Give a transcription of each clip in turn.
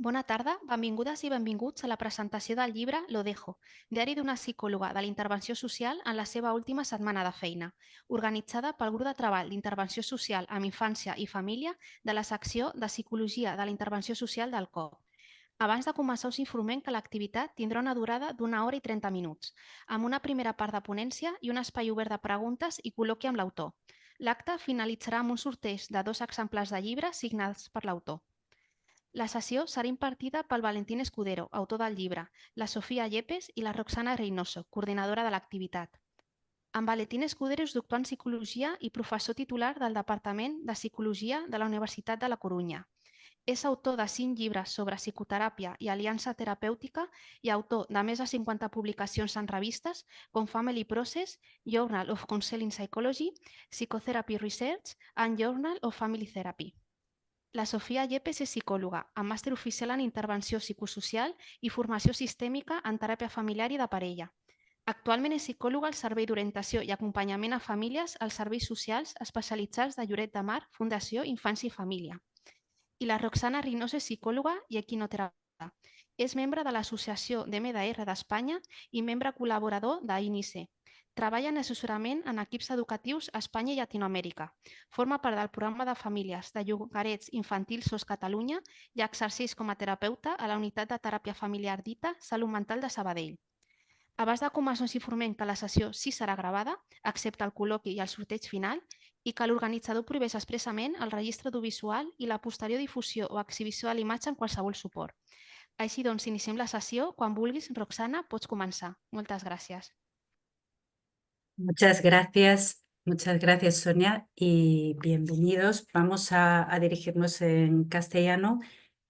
Bona tarda, benvingudes i benvinguts a la presentació del llibre Lo dejo, diari d'una psicòloga de la intervenció social en la seva última setmana de feina, organitzada pel grup de treball d'intervenció social amb infància i família de la secció de Psicologia de la Intervenció Social del COP. Abans de començar us informem que l'activitat tindrà una durada d'una hora i 30 minuts, amb una primera part de ponència i un espai obert de preguntes i col·loqui amb l'autor. L'acte finalitzarà amb un sorteig de 2 exemplars de llibres signats per l'autor. La sessió serà impartida pel Valentín Escudero, autor del llibre, la Sofia Yepes i la Roxana Reynoso, coordinadora de l'activitat. En Valentín Escudero és doctor en Psicologia i professor titular del Departament de Psicologia de la Universitat de la Corunya. És autor de 5 llibres sobre psicoteràpia i aliança terapèutica i autor de més de 50 publicacions en revistes com Family Process, Journal of Counseling Psychology, Psychotherapy Research and Journal of Family Therapy. La Sofia Yepes és psicòloga, amb màster oficial en intervenció psicosocial i formació sistèmica en teràpia familiar i de parella. Actualment és psicòloga al Servei d'Orientació i Acompanyament a Famílies als Serveis Socials Especialitzats de Lloret de Mar, Fundació Infància i Família. I la Roxana Reynoso és psicòloga i equinoterapeuta. És membre de l'Associació d'MDR d'Espanya i membre col·laborador d'INICE. Treballa en assessorament en equips educatius a Espanya i Llatinoamèrica. Forma part del programa de famílies de llogarets infantils SOS Catalunya i exerceix com a terapeuta a la unitat de teràpia familiar dita Salut Mental de Sabadell. Abans de començar us informem que la sessió sí serà gravada, excepte el col·loqui i el sorteig final, i que l'organitzador prohibeix expressament el registre audiovisual i la posterior difusió o exhibició de l'imatge en qualsevol suport. Així doncs, iniciem la sessió. Quan vulguis, Roxana, pots començar. Moltes gràcies. Muchas gracias Sonia y bienvenidos. Vamos a dirigirnos en castellano,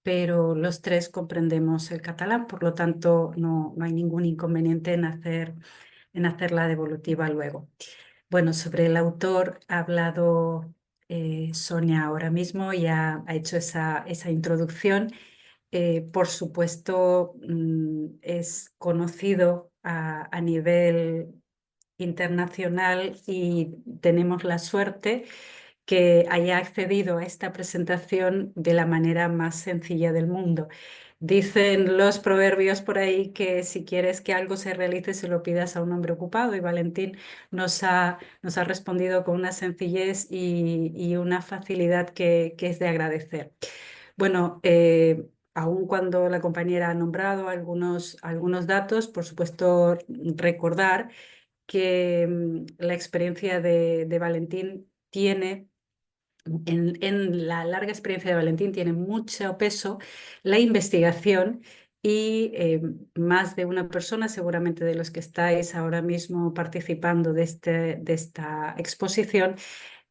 pero los tres comprendemos el catalán, por lo tanto no hay ningún inconveniente en hacer la devolutiva luego. Bueno, sobre el autor ha hablado Sonia ahora mismo, ya ha hecho esa introducción. Por supuesto, es conocido a nivel internacional y tenemos la suerte que haya accedido a esta presentación de la manera más sencilla del mundo. Dicen los proverbios por ahí que si quieres que algo se realice, se lo pidas a un hombre ocupado, y Valentín nos ha respondido con una sencillez y una facilidad que es de agradecer. Bueno, aun cuando la compañera ha nombrado algunos datos, por supuesto, recordar que la experiencia de Valentín tiene, en la larga experiencia de Valentín tiene mucho peso la investigación y más de una persona, seguramente de los que estáis ahora mismo participando de esta exposición,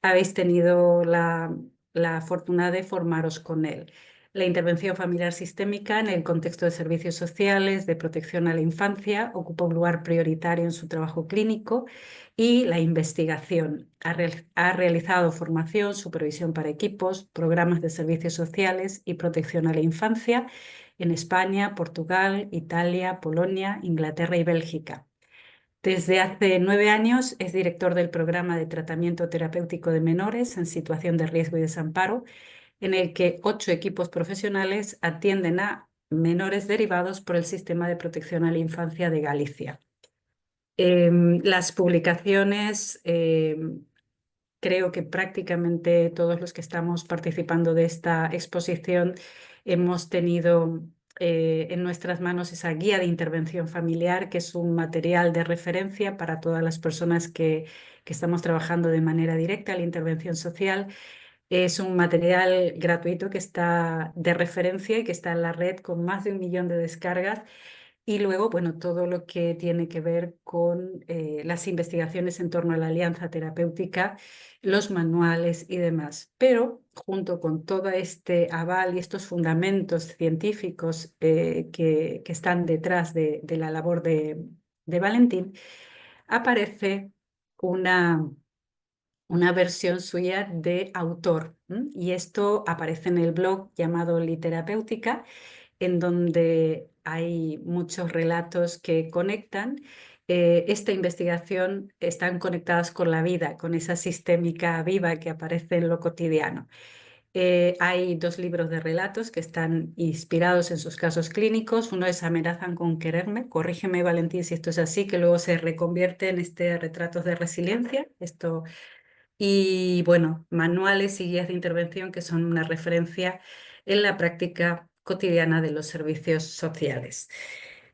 habéis tenido la fortuna de formaros con él. La intervención familiar sistémica en el contexto de servicios sociales, de protección a la infancia, ocupa un lugar prioritario en su trabajo clínico, y la investigación. Ha realizado formación, supervisión para equipos, programas de servicios sociales y protección a la infancia en España, Portugal, Italia, Polonia, Inglaterra y Bélgica. Desde hace 9 años es director del programa de tratamiento terapéutico de menores en situación de riesgo y desamparo, en el que 8 equipos profesionales atienden a menores derivados por el Sistema de Protección a la Infancia de Galicia. Las publicaciones, creo que prácticamente todos los que estamos participando de esta exposición hemos tenido en nuestras manos esa guía de intervención familiar, que es un material de referencia para todas las personas que estamos trabajando de manera directa en la intervención social. Es un material gratuito que está de referencia y que está en la red con más de 1 millón de descargas. Y luego, bueno, todo lo que tiene que ver con las investigaciones en torno a la alianza terapéutica, los manuales y demás. Pero junto con todo este aval y estos fundamentos científicos que están detrás de la labor de Valentín, aparece una versión suya de autor. Y esto aparece en el blog llamado Literapéutica, en donde hay muchos relatos que conectan. Esta investigación están conectadas con la vida, con esa sistémica viva que aparece en lo cotidiano. Hay 2 libros de relatos que están inspirados en sus casos clínicos. Uno es Amenazan con quererme. Corrígeme, Valentín, si esto es así, que luego se reconvierte en retratos de resiliencia. Y bueno, manuales y guías de intervención que son una referencia en la práctica cotidiana de los servicios sociales.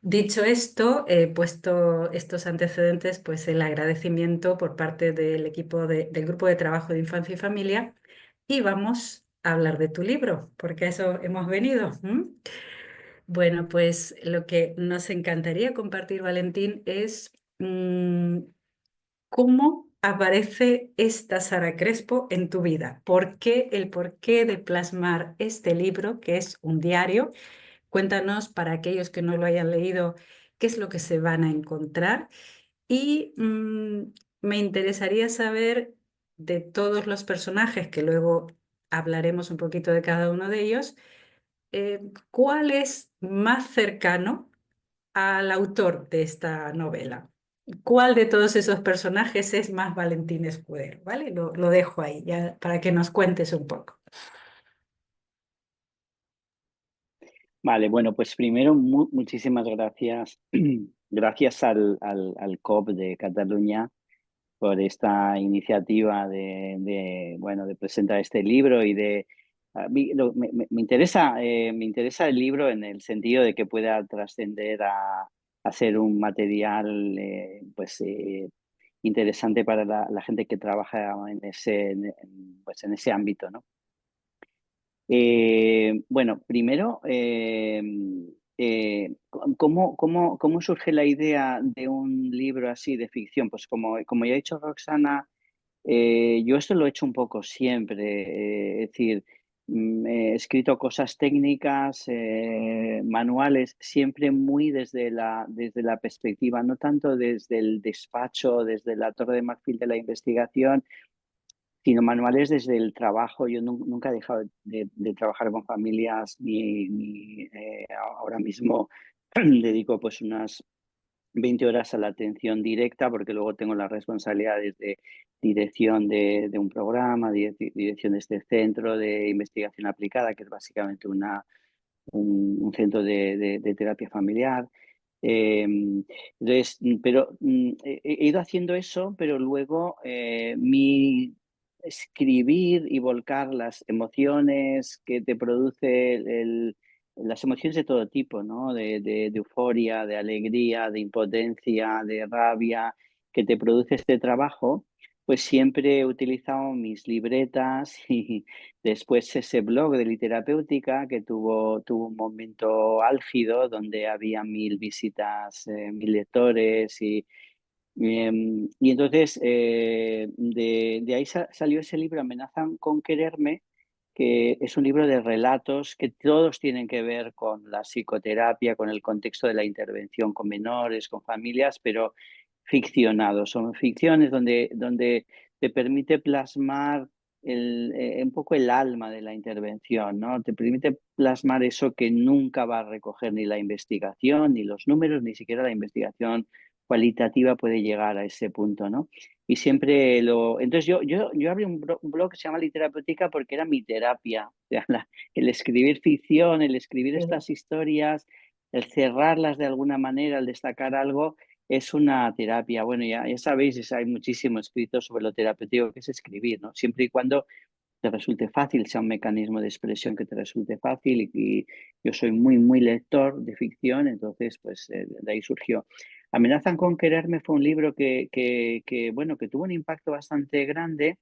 Dicho esto, puesto estos antecedentes, pues el agradecimiento por parte del equipo del Grupo de Trabajo de Infancia y Familia, y vamos a hablar de tu libro, porque a eso hemos venido. Bueno, pues lo que nos encantaría compartir, Valentín, es cómo aparece esta Sara Crespo en tu vida. El porqué de plasmar este libro, que es un diario? Cuéntanos, para aquellos que no lo hayan leído, qué es lo que se van a encontrar. Y me interesaría saber, de todos los personajes, que luego hablaremos un poquito de cada uno de ellos, ¿cuál es más cercano al autor de esta novela? ¿Cuál de todos esos personajes es más Valentín Escudero? ¿Vale? Lo dejo ahí ya para que nos cuentes un poco. Vale, bueno, pues primero muchísimas gracias. Gracias al COP de Cataluña por esta iniciativa bueno, de presentar este libro y de... me interesa el libro en el sentido de que pueda trascender a ser un material pues, interesante para la gente que trabaja pues en ese ámbito, ¿no? Bueno, primero, ¿cómo surge la idea de un libro así de ficción? Pues como ya ha dicho Roxana, yo esto lo he hecho un poco siempre, es decir, he escrito cosas técnicas, manuales, siempre muy desde la perspectiva, no tanto desde el despacho, desde la torre de marfil de la investigación, sino manuales desde el trabajo. Yo nunca he dejado de trabajar con familias, ahora mismo dedico pues unas 20 horas a la atención directa, porque luego tengo las responsabilidades de dirección de un programa, dirección de este centro de investigación aplicada, que es básicamente un centro de terapia familiar. Eh, entonces, pero he ido haciendo eso, pero luego mi escribir y volcar las emociones que te produce las emociones de todo tipo, ¿no? De euforia, de alegría, de impotencia, de rabia, que te produce este trabajo, pues siempre he utilizado mis libretas y después ese blog de literapéutica que tuvo un momento álgido donde había 1000 visitas, 1000 lectores y entonces de ahí salió ese libro Amenazan con quererme, que es un libro de relatos que todos tienen que ver con la psicoterapia, con el contexto de la intervención con menores, con familias, pero ficcionados. Son ficciones donde te permite plasmar un poco el alma de la intervención, ¿no? Te permite plasmar eso que nunca va a recoger ni la investigación, ni los números, ni siquiera la investigación cualitativa puede llegar a ese punto, ¿no? Y siempre Entonces yo abrí un blog que se llama Literapéutica porque era mi terapia. O sea, el escribir ficción, el escribir Sí. estas historias, el cerrarlas de alguna manera, el destacar algo, es una terapia. Bueno, ya sabéis, hay muchísimo escrito sobre lo terapéutico que es escribir, ¿no? Siempre y cuando te resulte fácil, sea un mecanismo de expresión que te resulte fácil y yo soy muy lector de ficción, entonces pues de ahí surgió. Amenazan con quererme fue un libro bueno, que tuvo un impacto bastante grande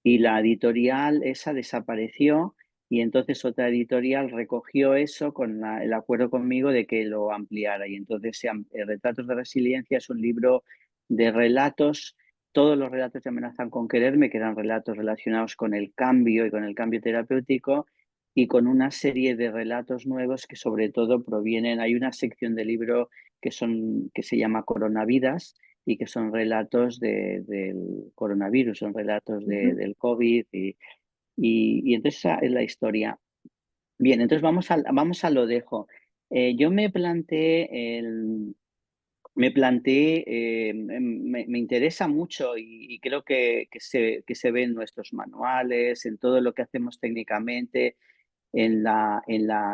y la editorial esa desapareció y entonces otra editorial recogió eso con el acuerdo conmigo de que lo ampliara y entonces Retratos de Resiliencia es un libro de relatos, todos los relatos de Amenazan con quererme, que eran relatos relacionados con el cambio y con el cambio terapéutico y con una serie de relatos nuevos que sobre todo provienen, hay una sección del libro que se llama Coronavidas, y que son relatos del coronavirus, son relatos Ujú. del COVID y entonces esa es la historia. Bien, entonces vamos a lo dejo. Yo me planteé me planteé, me interesa mucho y creo que se ve en nuestros manuales, en todo lo que hacemos técnicamente, en la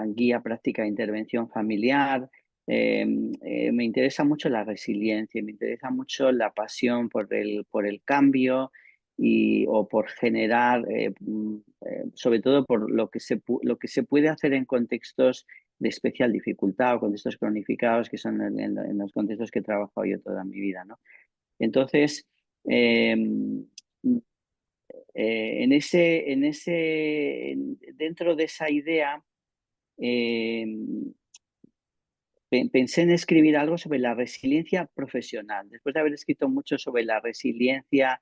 guía práctica de intervención familiar. Me interesa mucho la resiliencia, me interesa mucho la pasión por el cambio o por generar, sobre todo por lo que se puede hacer en contextos de especial dificultad o contextos cronificados, que son en los contextos que he trabajado yo toda mi vida, ¿no? Entonces, eh, dentro de esa idea, eh, pensé en escribir algo sobre la resiliencia profesional, después de haber escrito mucho sobre la resiliencia,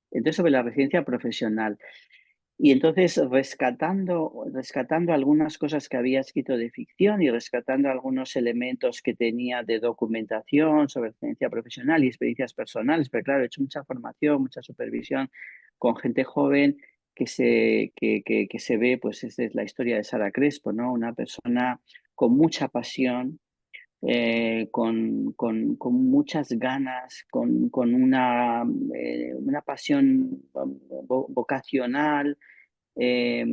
entonces sobre la resiliencia profesional. Y entonces rescatando algunas cosas que había escrito de ficción y rescatando algunos elementos que tenía de documentación sobre experiencia profesional y experiencias personales, pero claro, he hecho mucha formación, mucha supervisión con gente joven que se ve, pues esta es la historia de Sara Crespo, ¿no? Una persona con mucha pasión, con muchas ganas, con una pasión vocacional, eh,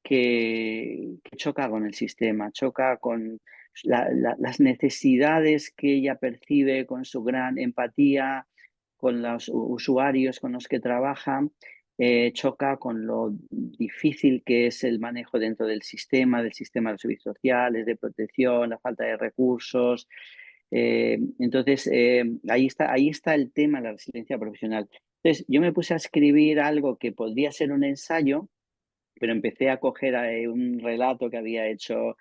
que choca con el sistema, choca con las necesidades que ella percibe, con su gran empatía con los usuarios con los que trabaja, choca con lo difícil que es el manejo dentro del sistema de los servicios sociales, de protección, la falta de recursos. Entonces, ahí está el tema de la resiliencia profesional. Entonces, yo me puse a escribir algo que podría ser un ensayo, pero empecé a coger un relato que había hecho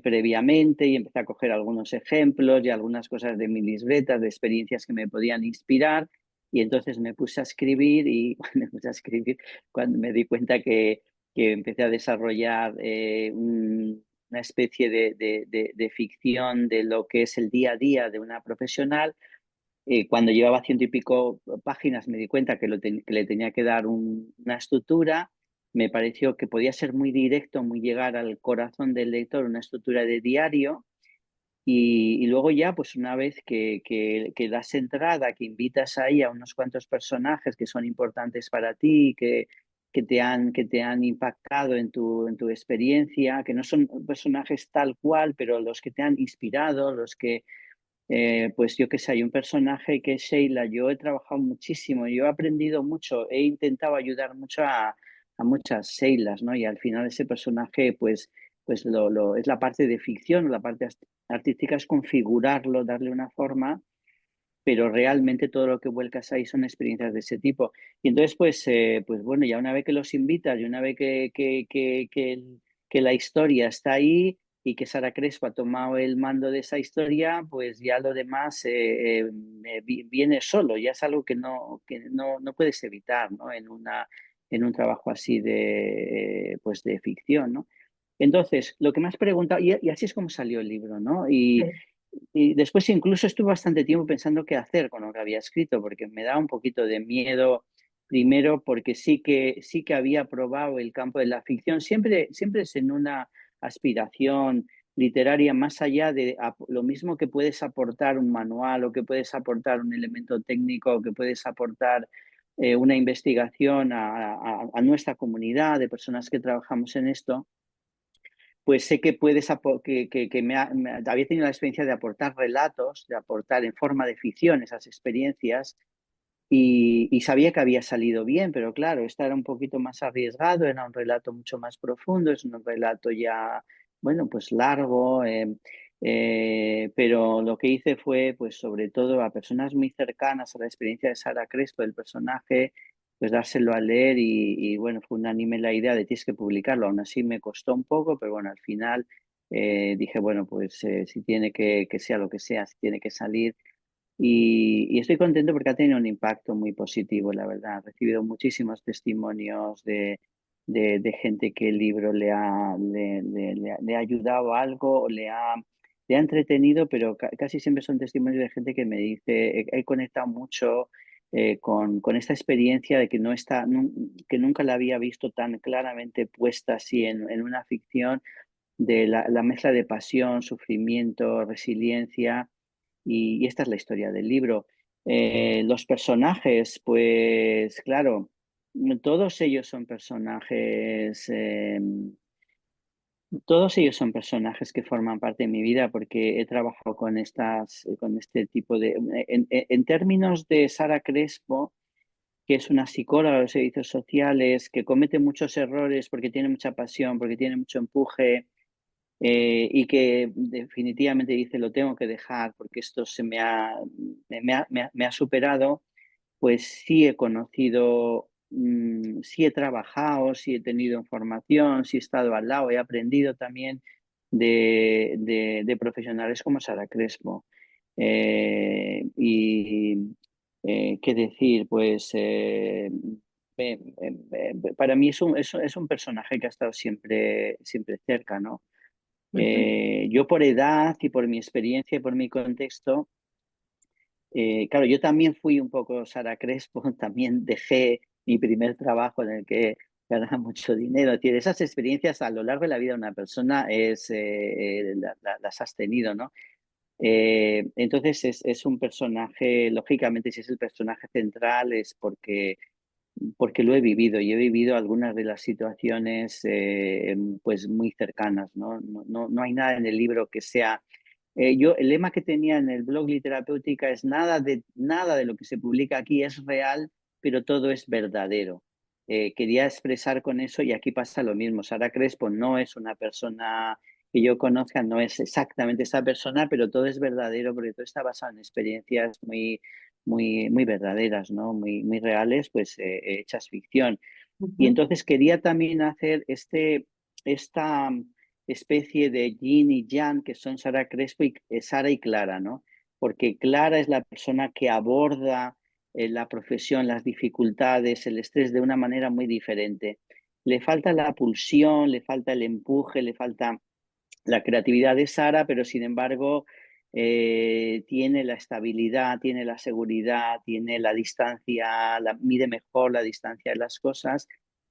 previamente y empecé a coger algunos ejemplos y algunas cosas de mis libretas, de experiencias que me podían inspirar. Y entonces me puse a escribir y cuando me puse a escribir, cuando me di cuenta que empecé a desarrollar una especie de ficción de lo que es el día a día de una profesional. Cuando llevaba ciento y pico páginas me di cuenta que le tenía que dar una estructura. Me pareció que podía ser muy directo, muy llegar al corazón del lector, una estructura de diario. Y luego ya, pues una vez que das entrada, que invitas ahí a unos cuantos personajes que son importantes para ti, que te han impactado en tu experiencia, que no son personajes tal cual, pero los que te han inspirado, los que pues yo qué sé, hay un personaje que es Sheila, yo he trabajado muchísimo, yo he aprendido mucho, he intentado ayudar mucho a muchas Sheilas, ¿no? Y al final ese personaje, pues es la parte de ficción, la parte artística es configurarlo, darle una forma, pero realmente todo lo que vuelcas ahí son experiencias de ese tipo. Y entonces, pues bueno, ya una vez que los invitas y una vez que la historia está ahí y que Sara Crespo ha tomado el mando de esa historia, pues ya lo demás viene solo, ya es algo que no puedes evitar, ¿no? En un trabajo así pues de ficción, ¿no? Entonces, lo que me has preguntado, y así es como salió el libro, ¿no? Y después incluso estuve bastante tiempo pensando qué hacer con lo que había escrito, porque me da un poquito de miedo, primero porque sí que había probado el campo de la ficción, siempre es en una aspiración literaria más allá de lo mismo que puedes aportar un manual o que puedes aportar un elemento técnico o que puedes aportar una investigación a nuestra comunidad de personas que trabajamos en esto, pues sé que había tenido la experiencia de aportar relatos, de aportar en forma de ficción esas experiencias y sabía que había salido bien, pero claro, esta era un poquito más arriesgado, era un relato mucho más profundo, es un relato ya, bueno, pues largo, pero lo que hice fue, pues sobre todo a personas muy cercanas a la experiencia de Sara Crespo, el personaje, pues dárselo a leer bueno, fue unánime la idea de tienes que publicarlo, aún así me costó un poco, pero bueno, al final dije, bueno, pues si tiene que sea lo que sea, si tiene que salir. Y estoy contento porque ha tenido un impacto muy positivo, la verdad. He recibido muchísimos testimonios de gente que el libro le ha ayudado a algo, o le ha entretenido, pero casi siempre son testimonios de gente que me dice, he conectado mucho con esta experiencia de que, que nunca la había visto tan claramente puesta así en una ficción, de la mezcla de pasión, sufrimiento, resiliencia y esta es la historia del libro. Los personajes, pues claro, todos ellos son personajes, todos ellos son personajes que forman parte de mi vida porque he trabajado con este tipo de... En términos de Sara Crespo, que es una psicóloga de los servicios sociales, que comete muchos errores porque tiene mucha pasión, porque tiene mucho empuje, y que definitivamente dice lo tengo que dejar porque esto me ha superado, pues sí he conocido, sí he trabajado, sí he tenido información, sí he estado al lado, he aprendido también de profesionales como Sara Crespo. Y qué decir, pues para mí es un personaje que ha estado siempre cerca, ¿no? Ujú. Yo por edad y por mi experiencia y por mi contexto, claro, yo también fui un poco Sara Crespo, también dejé mi primer trabajo en el que ganaba mucho dinero. Es decir, esas experiencias a lo largo de la vida de una persona las has tenido, ¿no? Entonces es un personaje, lógicamente, si es el personaje central es porque lo he vivido y he vivido algunas de las situaciones pues muy cercanas, ¿no? No hay nada en el libro que sea el lema que tenía en el blog Literapéutica es nada de lo que se publica aquí es real, pero todo es verdadero. Quería expresar con eso y aquí pasa lo mismo. Sara Crespo no es una persona que yo conozca, no es exactamente esa persona, pero todo es verdadero porque todo está basado en experiencias muy verdaderas, ¿no? Muy reales, pues hechas ficción. Y Ujú. entonces quería también hacer esta especie de yin y yang que son Sara Crespo y Sara y Clara, ¿no? Porque Clara es la persona que aborda la profesión, las dificultades, el estrés de una manera muy diferente. Le falta la pulsión, le falta el empuje, le falta la creatividad de Sara, pero sin embargo tiene la estabilidad, tiene la seguridad, tiene la distancia, mide mejor la distancia de las cosas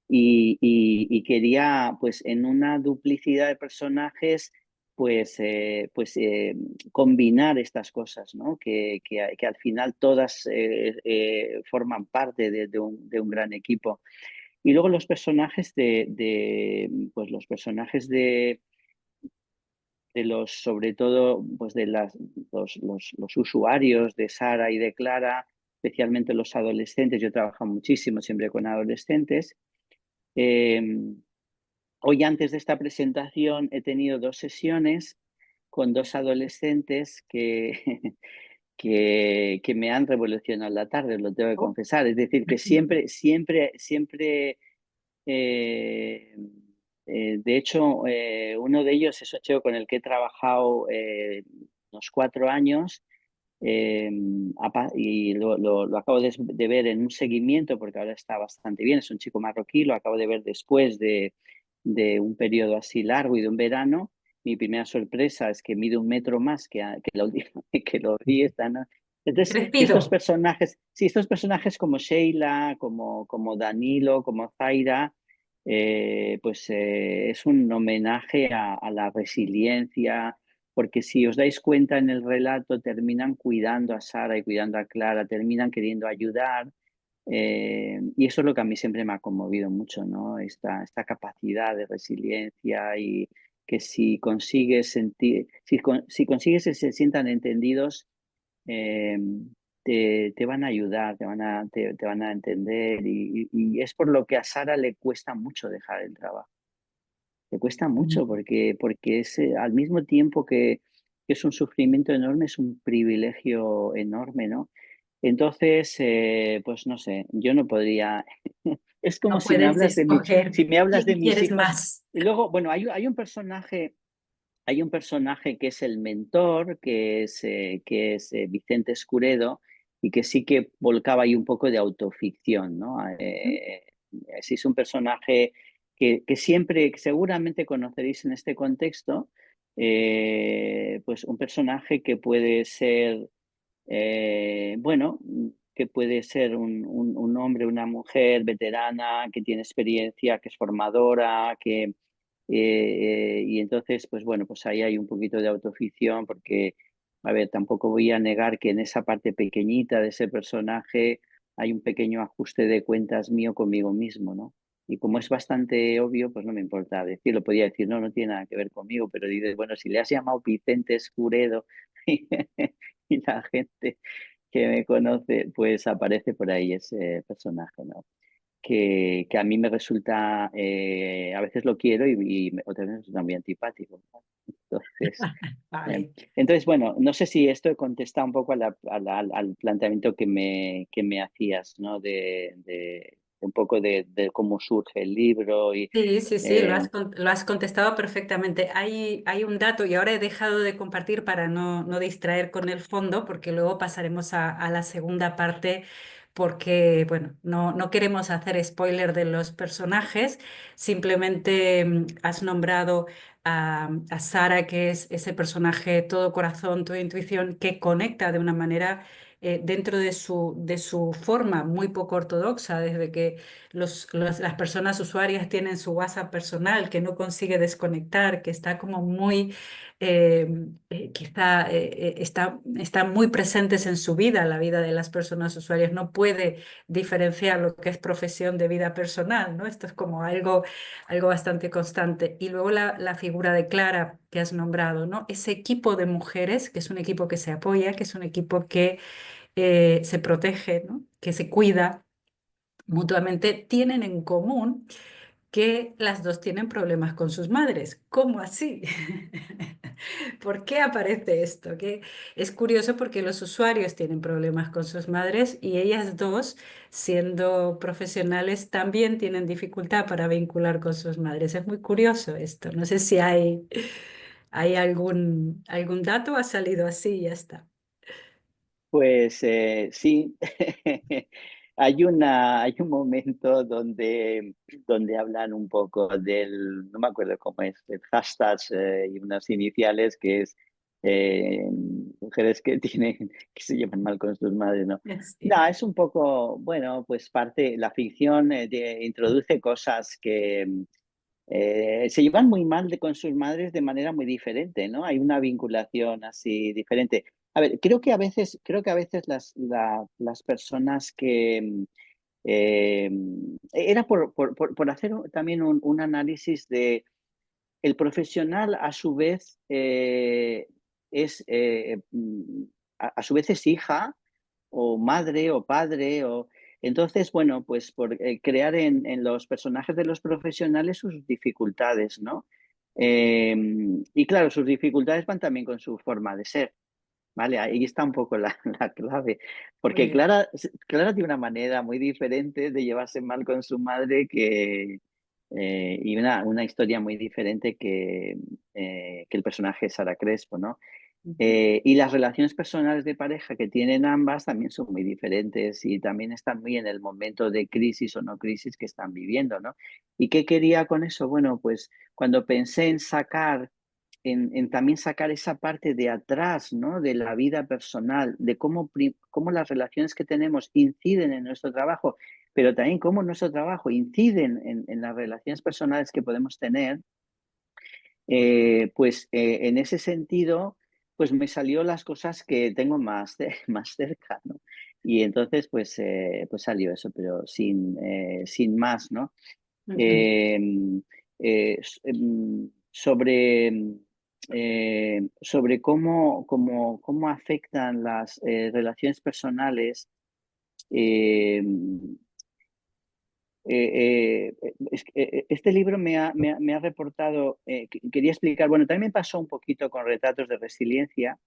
y quería, pues en una duplicidad de personajes, pues combinar estas cosas, ¿no? Que al final todas forman parte de un gran equipo. Y luego los personajes pues los personajes sobre todo, pues los usuarios de Sara y de Clara, especialmente los adolescentes. Yo trabajo muchísimo siempre con adolescentes. Eh, Hoy, antes de esta presentación, he tenido 2 sesiones con 2 adolescentes que me han revolucionado la tarde, lo tengo que Oh, confesar. Es decir, que siempre eh, de hecho, uno de ellos es un chico con el que he trabajado unos 4 años y lo acabo de ver en un seguimiento porque ahora está bastante bien, es un chico marroquí, lo acabo de ver después de un periodo así largo y de un verano. Mi primera sorpresa es que mide 1 metro más que la última vez que lo vi. ¿No? Entonces, estos crecido. personajes, sí, estos personajes como Sheila, como Danilo, como Zaira, pues es un homenaje a la resiliencia, porque si os dais cuenta en el relato, terminan cuidando a Sara y cuidando a Clara, terminan queriendo ayudar. Y eso es lo que a mí siempre me ha conmovido mucho, ¿no? Esta capacidad de resiliencia y que si consigues sentir, si consigues que se sientan entendidos, eh, te van a ayudar, te van a entender y es por lo que a Sara le cuesta mucho dejar el trabajo. Le cuesta mucho porque es al mismo tiempo que es un sufrimiento enorme, es un privilegio enorme, ¿no? Entonces, pues no sé, yo no podría. Es como No si me puedes hablas de mi, escoger si me hablas de quién mis quieres hijos. más. Y luego, bueno, hay un personaje que es el mentor, que es Vicente Escuredo, y que sí que volcaba ahí un poco de autoficción, ¿no? Sí, es un personaje que siempre, que seguramente conoceréis en este contexto, pues un personaje que puede ser, bueno, que puede ser un hombre, una mujer veterana, que tiene experiencia, que es formadora, y entonces, pues bueno, pues ahí hay un poquito de autoficción porque a ver, tampoco voy a negar que en esa parte pequeñita de ese personaje hay un pequeño ajuste de cuentas mío conmigo mismo, ¿no? Y como es bastante obvio, pues no me importa decirlo. Podría decir, no, no tiene nada que ver conmigo, pero dices, bueno, si le has llamado Vicente Escuredo y la gente que me conoce, pues aparece por ahí ese personaje, ¿no? Que a mí me resulta, a veces lo quiero y otras veces me resulta muy antipático, ¿no? Entonces, Vale. entonces, bueno, no sé si esto contesta un poco al planteamiento que me hacías, ¿no? De un poco de cómo surge el libro y Sí, sí, sí, eh, lo has contestado perfectamente. Hay un dato y ahora he dejado de compartir para no distraer con el fondo, porque luego pasaremos a la segunda parte, porque, bueno, no queremos hacer spoiler de los personajes, simplemente has nombrado a Sara, que es ese personaje todo corazón, toda intuición, que conecta de una manera dentro de su forma muy poco ortodoxa, desde que las personas usuarias tienen su WhatsApp personal que no consigue desconectar, que está como muy, quizá están muy presentes en su vida, la vida de las personas usuarias. No puede diferenciar lo que es profesión de vida personal, ¿no? Esto es como algo bastante constante. Y luego la figura de Clara que has nombrado, ¿no? Ese equipo de mujeres, que es un equipo que se apoya, que es un equipo que se protege, ¿no? Que se cuida mutuamente, tienen en común que las dos tienen problemas con sus madres. ¿Cómo así? ¿Por qué aparece esto? Que es curioso porque los usuarios tienen problemas con sus madres y ellas dos, siendo profesionales, también tienen dificultad para vincular con sus madres. Es muy curioso esto. No sé si hay algún dato, ha salido así y ya está. pues sí, hay un momento donde hablan un poco no me acuerdo cómo es, el hashtag y unas iniciales que es mujeres que tienen, que se llevan mal con sus madres, ¿no? Sí. No, es un poco, bueno, pues la ficción introduce cosas que se llevan muy mal con sus madres de manera muy diferente, ¿no? Hay una vinculación así diferente. A ver, creo que a veces las personas eh, era por hacer también un análisis de el profesional a su vez es a su vez es hija o madre o padre o entonces bueno pues por crear en los personajes de los profesionales sus dificultades, ¿no? Y claro, sus dificultades van también con su forma de ser. Vale, ahí está un poco la clave, Muy porque bien. Clara tiene una manera muy diferente de llevarse mal con su madre y una historia muy diferente que el personaje de Sara Crespo, ¿no? Ujú. Y las relaciones personales de pareja que tienen ambas también son muy diferentes y también están muy en el momento de crisis o no crisis que están viviendo, ¿no? ¿Y qué quería con eso? Bueno, pues cuando pensé en en también sacar esa parte de atrás, ¿no? De la vida personal, de cómo las relaciones que tenemos inciden en nuestro trabajo, pero también cómo nuestro trabajo inciden en las relaciones personales que podemos tener, en ese sentido, pues me salió las cosas que tengo más cerca, ¿no? Y entonces, pues salió eso, pero sin más, ¿no? Ujú. Em, sobre, sobre cómo afectan las relaciones personales. em, este libro me ha reportado, quería explicar, bueno, también me pasó un poquito con retratos de resiliencia,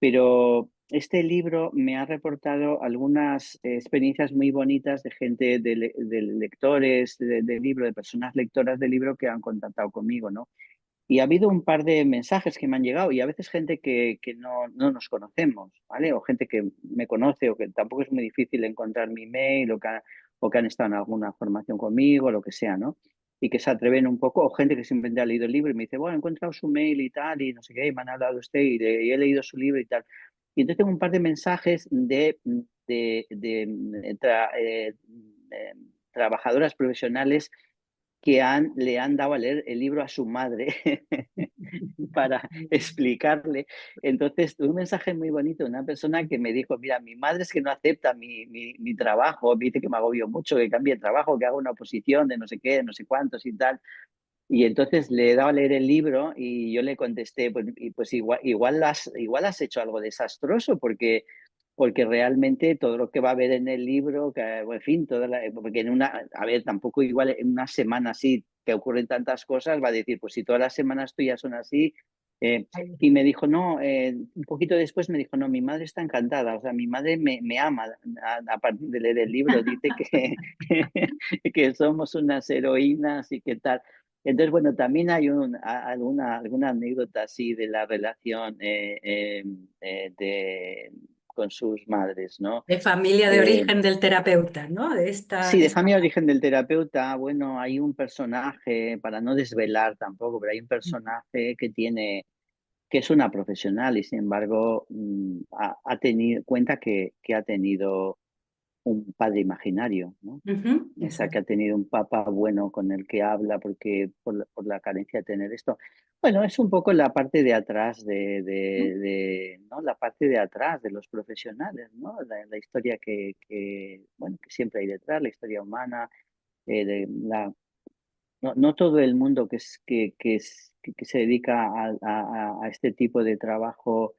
pero este libro me ha reportado algunas experiencias muy bonitas de gente, de lectores de libro, de personas lectoras de libro que han contactado conmigo, ¿no? Y ha habido un par de mensajes que me han llegado y a veces gente que no nos conocemos, ¿vale? O gente que me conoce o que tampoco es muy difícil encontrar mi email o que han estado en alguna formación conmigo, lo que sea, ¿no? Y que se atreven un poco, o gente que simplemente ha leído el libro y me dice, bueno, he encontrado su mail y tal, y no sé qué, y me han hablado de usted y he leído su libro y tal. Y entonces tengo un par de mensajes de trabajadoras profesionales le han dado a leer el libro a su madre para explicarle. Entonces, tuve un mensaje muy bonito de una persona que me dijo, mira, mi madre es que no acepta mi trabajo, me dice que me agobio mucho, que cambie de trabajo, que haga una oposición de no sé qué, no sé cuántos y tal. Y entonces le he dado a leer el libro y yo le contesté, pues igual has hecho algo desastroso porque realmente todo lo que va a haber en el libro, que, en fin, porque a ver, tampoco igual en una semana así que ocurren tantas cosas, va a decir, pues si todas las semanas tuyas son así. Y me dijo, no, un poquito después me dijo, no, mi madre está encantada, o sea, mi madre me ama a partir de leer el libro, dice que somos unas heroínas y qué tal. Entonces, bueno, también hay alguna anécdota así de la relación con sus madres, ¿no? De familia de Eh, origen del terapeuta, ¿no? De esta, sí, de esta... familia de origen del terapeuta, bueno, hay un personaje, para no desvelar tampoco, pero hay un personaje que es una profesional y sin embargo ha tenido cuenta que ha tenido un padre imaginario, ¿no? Ujú, O sea, que ha tenido un papá bueno con el que habla porque por la carencia de tener esto. Bueno, es un poco la parte de atrás ¿no? La parte de atrás de los profesionales, ¿no? La historia bueno, que siempre hay detrás, la historia humana, no todo el mundo que se dedica a este tipo de trabajo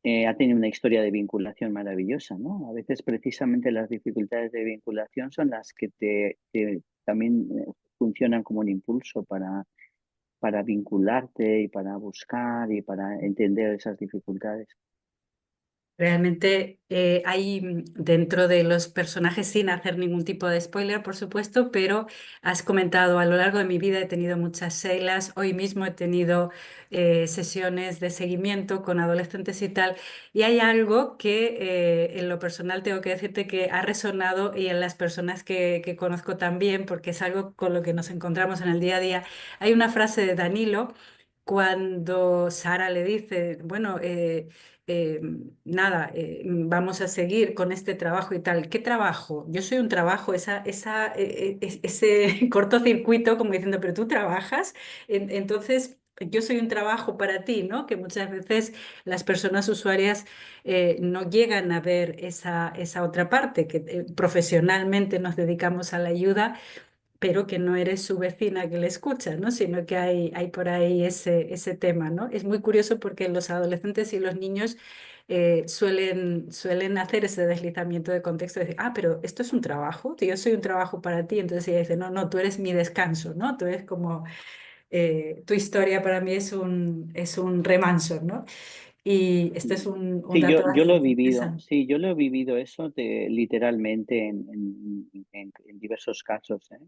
ha tenido una historia de vinculación maravillosa, ¿no? A veces precisamente las dificultades de vinculación son las que también funcionan como un impulso para vincularte y para buscar y para entender esas dificultades. Realmente hay dentro de los personajes, sin hacer ningún tipo de spoiler, por supuesto, pero has comentado a lo largo de mi vida he tenido muchas Sheilas, hoy mismo he tenido sesiones de seguimiento con adolescentes y tal, y hay algo que en lo personal tengo que decirte que ha resonado y en las personas que conozco también, porque es algo con lo que nos encontramos en el día a día. Hay una frase de Danilo cuando Sara le dice, bueno, eh, nada, vamos a seguir con este trabajo y tal. ¿Qué trabajo? Yo soy un trabajo, ese cortocircuito como diciendo, pero tú trabajas, entonces yo soy un trabajo para ti, ¿no? Que muchas veces las personas usuarias no llegan a ver esa otra parte, que profesionalmente nos dedicamos a la ayuda pero que no eres su vecina que le escucha, ¿no? Sino que hay por ahí ese tema, ¿no? Es muy curioso porque los adolescentes y los niños suelen hacer ese deslizamiento de contexto, de decir, ah, pero esto es un trabajo, yo soy un trabajo para ti, entonces ella dice, no, no, tú eres mi descanso, ¿no? Tú eres como, tu historia para mí es un remanso, ¿no? Y este es un Sí, dato yo lo he bastante vivido, interesante. sí, yo lo he vivido eso literalmente en diversos casos, ¿eh?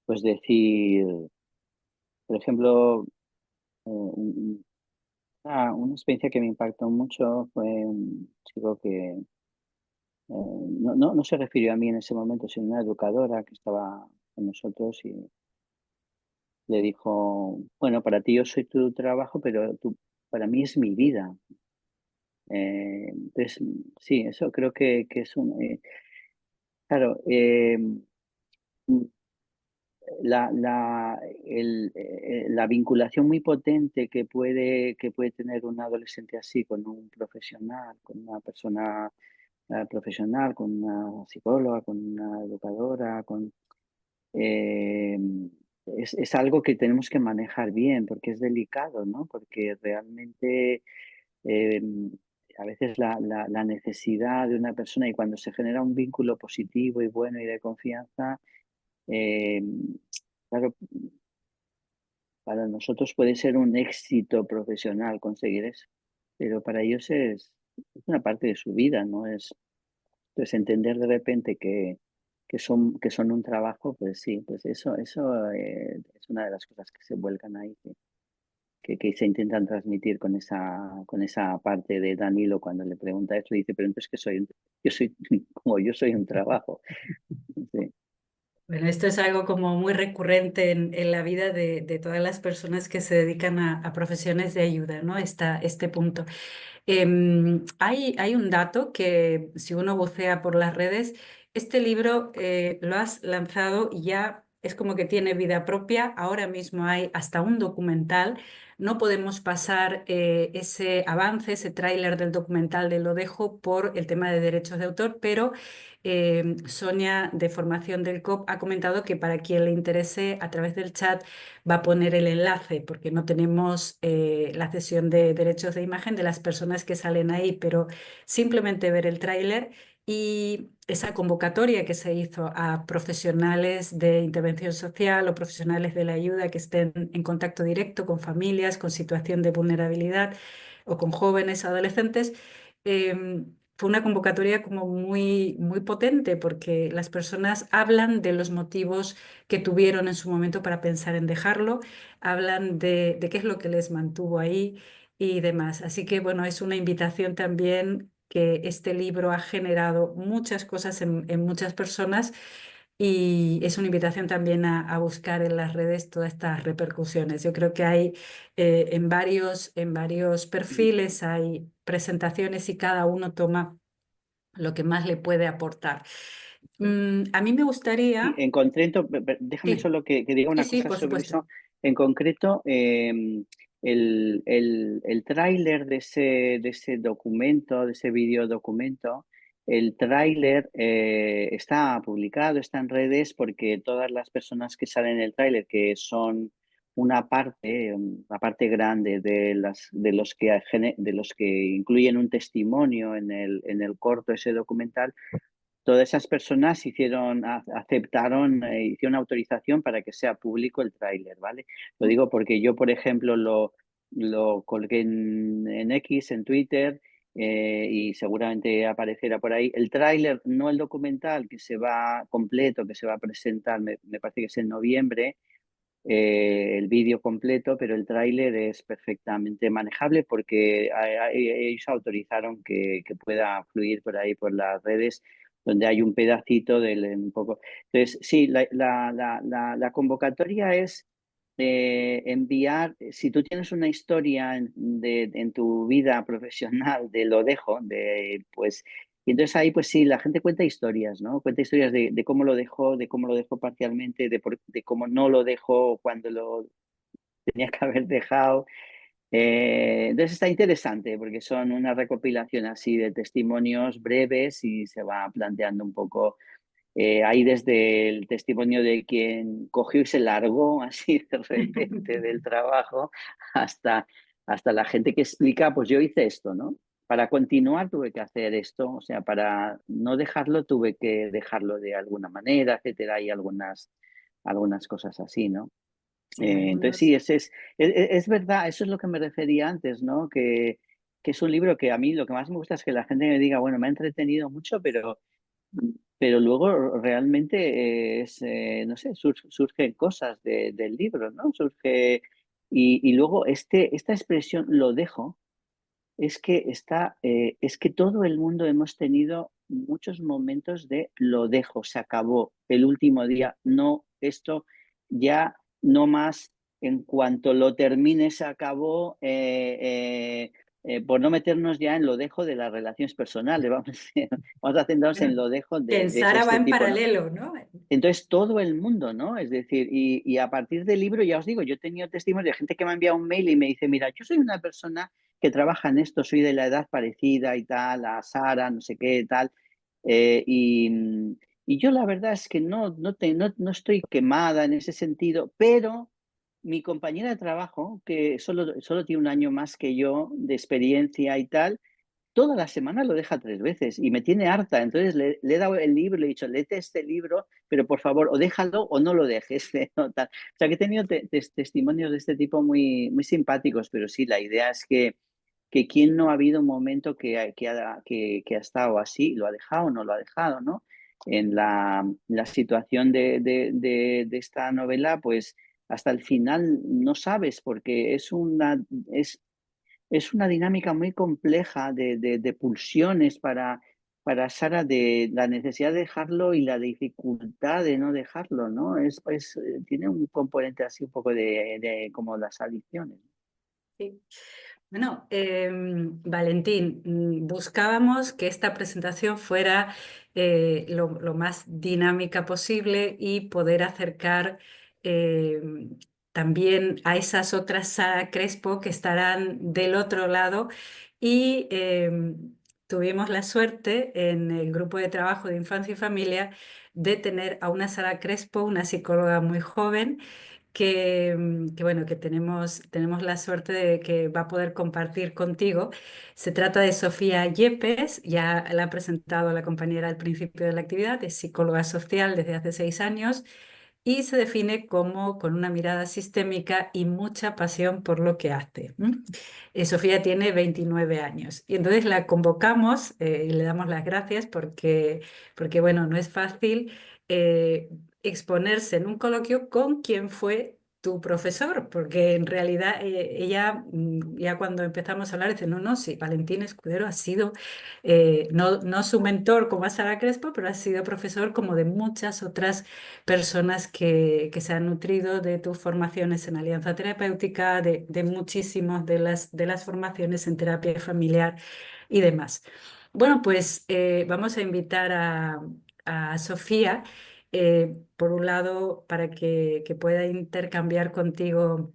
Pues decir, por ejemplo, una experiencia que me impactó mucho fue un chico que no se refirió a mí en ese momento, sino a una educadora que estaba con nosotros y le dijo, bueno, para ti yo soy tu trabajo, pero para mí es mi vida. Entonces, sí, eso creo que es claro, la vinculación muy potente que puede tener un adolescente así con un profesional, con una persona profesional, con una psicóloga, con una educadora, eh, es algo que tenemos que manejar bien porque es delicado, ¿no? Porque realmente eh, a veces la necesidad de una persona y cuando se genera un vínculo positivo y bueno y de confianza, eh, claro, para nosotros puede ser un éxito profesional conseguir eso, pero para ellos es una parte de su vida, ¿no? Entonces entender de repente que son un trabajo, pues sí, pues eso es una de las cosas que se vuelcan ahí, que se intentan transmitir con esa parte de Danilo cuando le pregunta esto, dice, pero entonces que yo soy, como yo soy un trabajo. Sí. Bueno, esto es algo como muy recurrente en la vida de todas las personas que se dedican a profesiones de ayuda, ¿no? Este punto. Hay un dato que si uno bucea por las redes, este libro lo has lanzado ya es como que tiene vida propia. Ahora mismo hay hasta un documental. No podemos pasar ese avance, ese tráiler del documental de Lo Dejo por el tema de derechos de autor, pero Sonia, de formación del COP, ha comentado que para quien le interese, a través del chat va a poner el enlace, porque no tenemos la cesión de derechos de imagen de las personas que salen ahí, pero simplemente ver el tráiler y esa convocatoria que se hizo a profesionales de intervención social o profesionales de la ayuda que estén en contacto directo con familias con situación de vulnerabilidad o con jóvenes, adolescentes, fue una convocatoria como muy potente, porque las personas hablan de los motivos que tuvieron en su momento para pensar en dejarlo, hablan de qué es lo que les mantuvo ahí y demás. Así que bueno, es una invitación también, que este libro ha generado muchas cosas en muchas personas, y es una invitación también a buscar en las redes todas estas repercusiones. Yo creo que hay en varios perfiles, hay presentaciones y cada uno toma lo que más le puede aportar. A mí me Sí, gustaría... en concreto, déjame Sí, solo que diga sí, una sí, cosa por sobre supuesto. eso. En concreto, el tráiler de ese documento, de ese videodocumento, el tráiler está publicado, está en redes, porque todas las personas que salen en el tráiler, que son una parte grande de los que incluyen un testimonio en el corto, ese documental, todas esas personas aceptaron, hicieron autorización para que sea público el tráiler, ¿vale? Lo digo porque yo, por ejemplo, lo colgué en X, en Twitter, y seguramente aparecerá por ahí. El tráiler, no el documental que se va completo, que se va a presentar, me parece que es en noviembre, el vídeo completo, pero el tráiler es perfectamente manejable, porque ellos autorizaron que pueda fluir por ahí por las redes, donde hay un pedacito del un poco. Entonces, sí, la convocatoria es enviar, si tú tienes una historia en tu vida profesional de Lo Dejo, pues, y entonces ahí, pues sí, la gente cuenta historias, ¿no? Cuenta historias de cómo lo dejó, de cómo lo dejó parcialmente, de cómo no lo dejó cuando lo tenía que haber dejado. Entonces está interesante, porque son una recopilación así de testimonios breves, y se va planteando un poco, ahí desde el testimonio de quien cogió y se largó así de repente del trabajo, hasta, hasta la gente que explica, pues yo hice esto, ¿no? Para continuar tuve que hacer esto, o sea, para no dejarlo tuve que dejarlo de alguna manera, etcétera. Hay algunas cosas así, ¿no? Sí, Entonces algunos. sí, es verdad, eso es lo que me refería antes, ¿no? Que es un libro que a mí lo que más me gusta es que la gente me diga, bueno, me ha entretenido mucho, pero luego realmente no sé, surgen cosas del libro, ¿no? Y luego esta expresión, lo dejo, es que todo el mundo hemos tenido muchos momentos de lo dejo, se acabó, el último día, no, esto ya no más, en cuanto lo termine se acabó, por no meternos ya en lo dejo de las relaciones personales, vamos a centrarnos en Bueno, lo dejo que en de Sara va este en tipo, ¿no? paralelo, ¿no? Entonces, todo el mundo, ¿no? Es decir, y a partir del libro, ya os digo, yo he tenido testimonios de gente que me ha enviado un mail y me dice, mira, yo soy una persona que trabaja en esto, soy de la edad parecida y tal, a Sara, no sé qué, tal, eh, y, y yo la verdad es que no estoy quemada en ese sentido, pero mi compañera de trabajo, que solo tiene un año más que yo de experiencia y tal, toda la semana lo deja 3 veces y me tiene harta. Entonces le he dado el libro, le he dicho, léete este libro, pero por favor, o déjalo o no lo dejes. ¿No? Tal. O sea, que he tenido testimonios de este tipo muy simpáticos, pero sí, la idea es que quién no ha habido un momento que ha estado así, lo ha dejado o no lo ha dejado, ¿no? En la situación de esta novela, pues hasta el final no sabes, porque es una dinámica muy compleja de pulsiones para Sara, de la necesidad de dejarlo y la dificultad de no dejarlo, ¿no? Tiene un componente así un poco como las adicciones. Sí. Bueno, Valentín, buscábamos que esta presentación fuera lo más dinámica posible y poder acercar también a esas otras Sara Crespo que estarán del otro lado. Y tuvimos la suerte en el grupo de trabajo de infancia y familia de tener a una Sara Crespo, una psicóloga muy joven bueno, que tenemos la suerte de que va a poder compartir contigo. Se trata de Sofía Yepes, ya la ha presentado la compañera al principio de la actividad, es psicóloga social desde hace 6 años y se define como con una mirada sistémica y mucha pasión por lo que hace. Sofía tiene 29 años y entonces la convocamos y le damos las gracias porque bueno, no es fácil exponerse en un coloquio con quien fue tu profesor, porque en realidad ella, ya cuando empezamos a hablar, dice, no, sí, Valentín Escudero ha sido, no su mentor como a Sara Crespo, pero ha sido profesor como de muchas otras personas que se han nutrido de tus formaciones en alianza terapéutica, de muchísimas de las formaciones en terapia familiar y demás. Bueno, pues vamos a invitar a Sofía, por un lado, para que pueda intercambiar contigo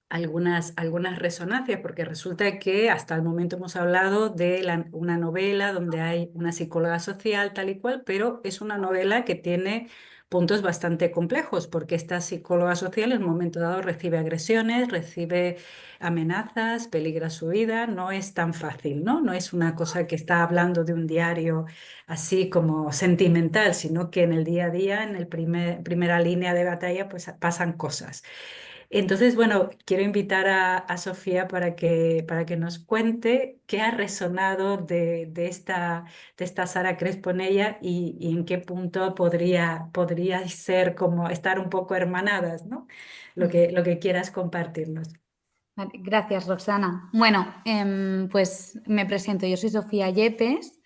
algunas resonancias, porque resulta que hasta el momento hemos hablado de una novela donde hay una psicóloga social tal y cual, pero es una novela que tiene puntos bastante complejos, porque esta psicóloga social en un momento dado recibe agresiones, recibe amenazas, peligra su vida, no es tan fácil, ¿no? No es una cosa que está hablando de un diario así como sentimental, sino que en el día a día, en el primera línea de batalla, pues pasan cosas. Entonces, bueno, quiero invitar a Sofía para que nos cuente qué ha resonado de esta Sara Crespo en ella y en qué punto podría ser como estar un poco hermanadas, ¿no? Lo que quieras compartirnos. Vale, gracias, Roxana. Bueno, pues me presento. Yo soy Sofía Yepes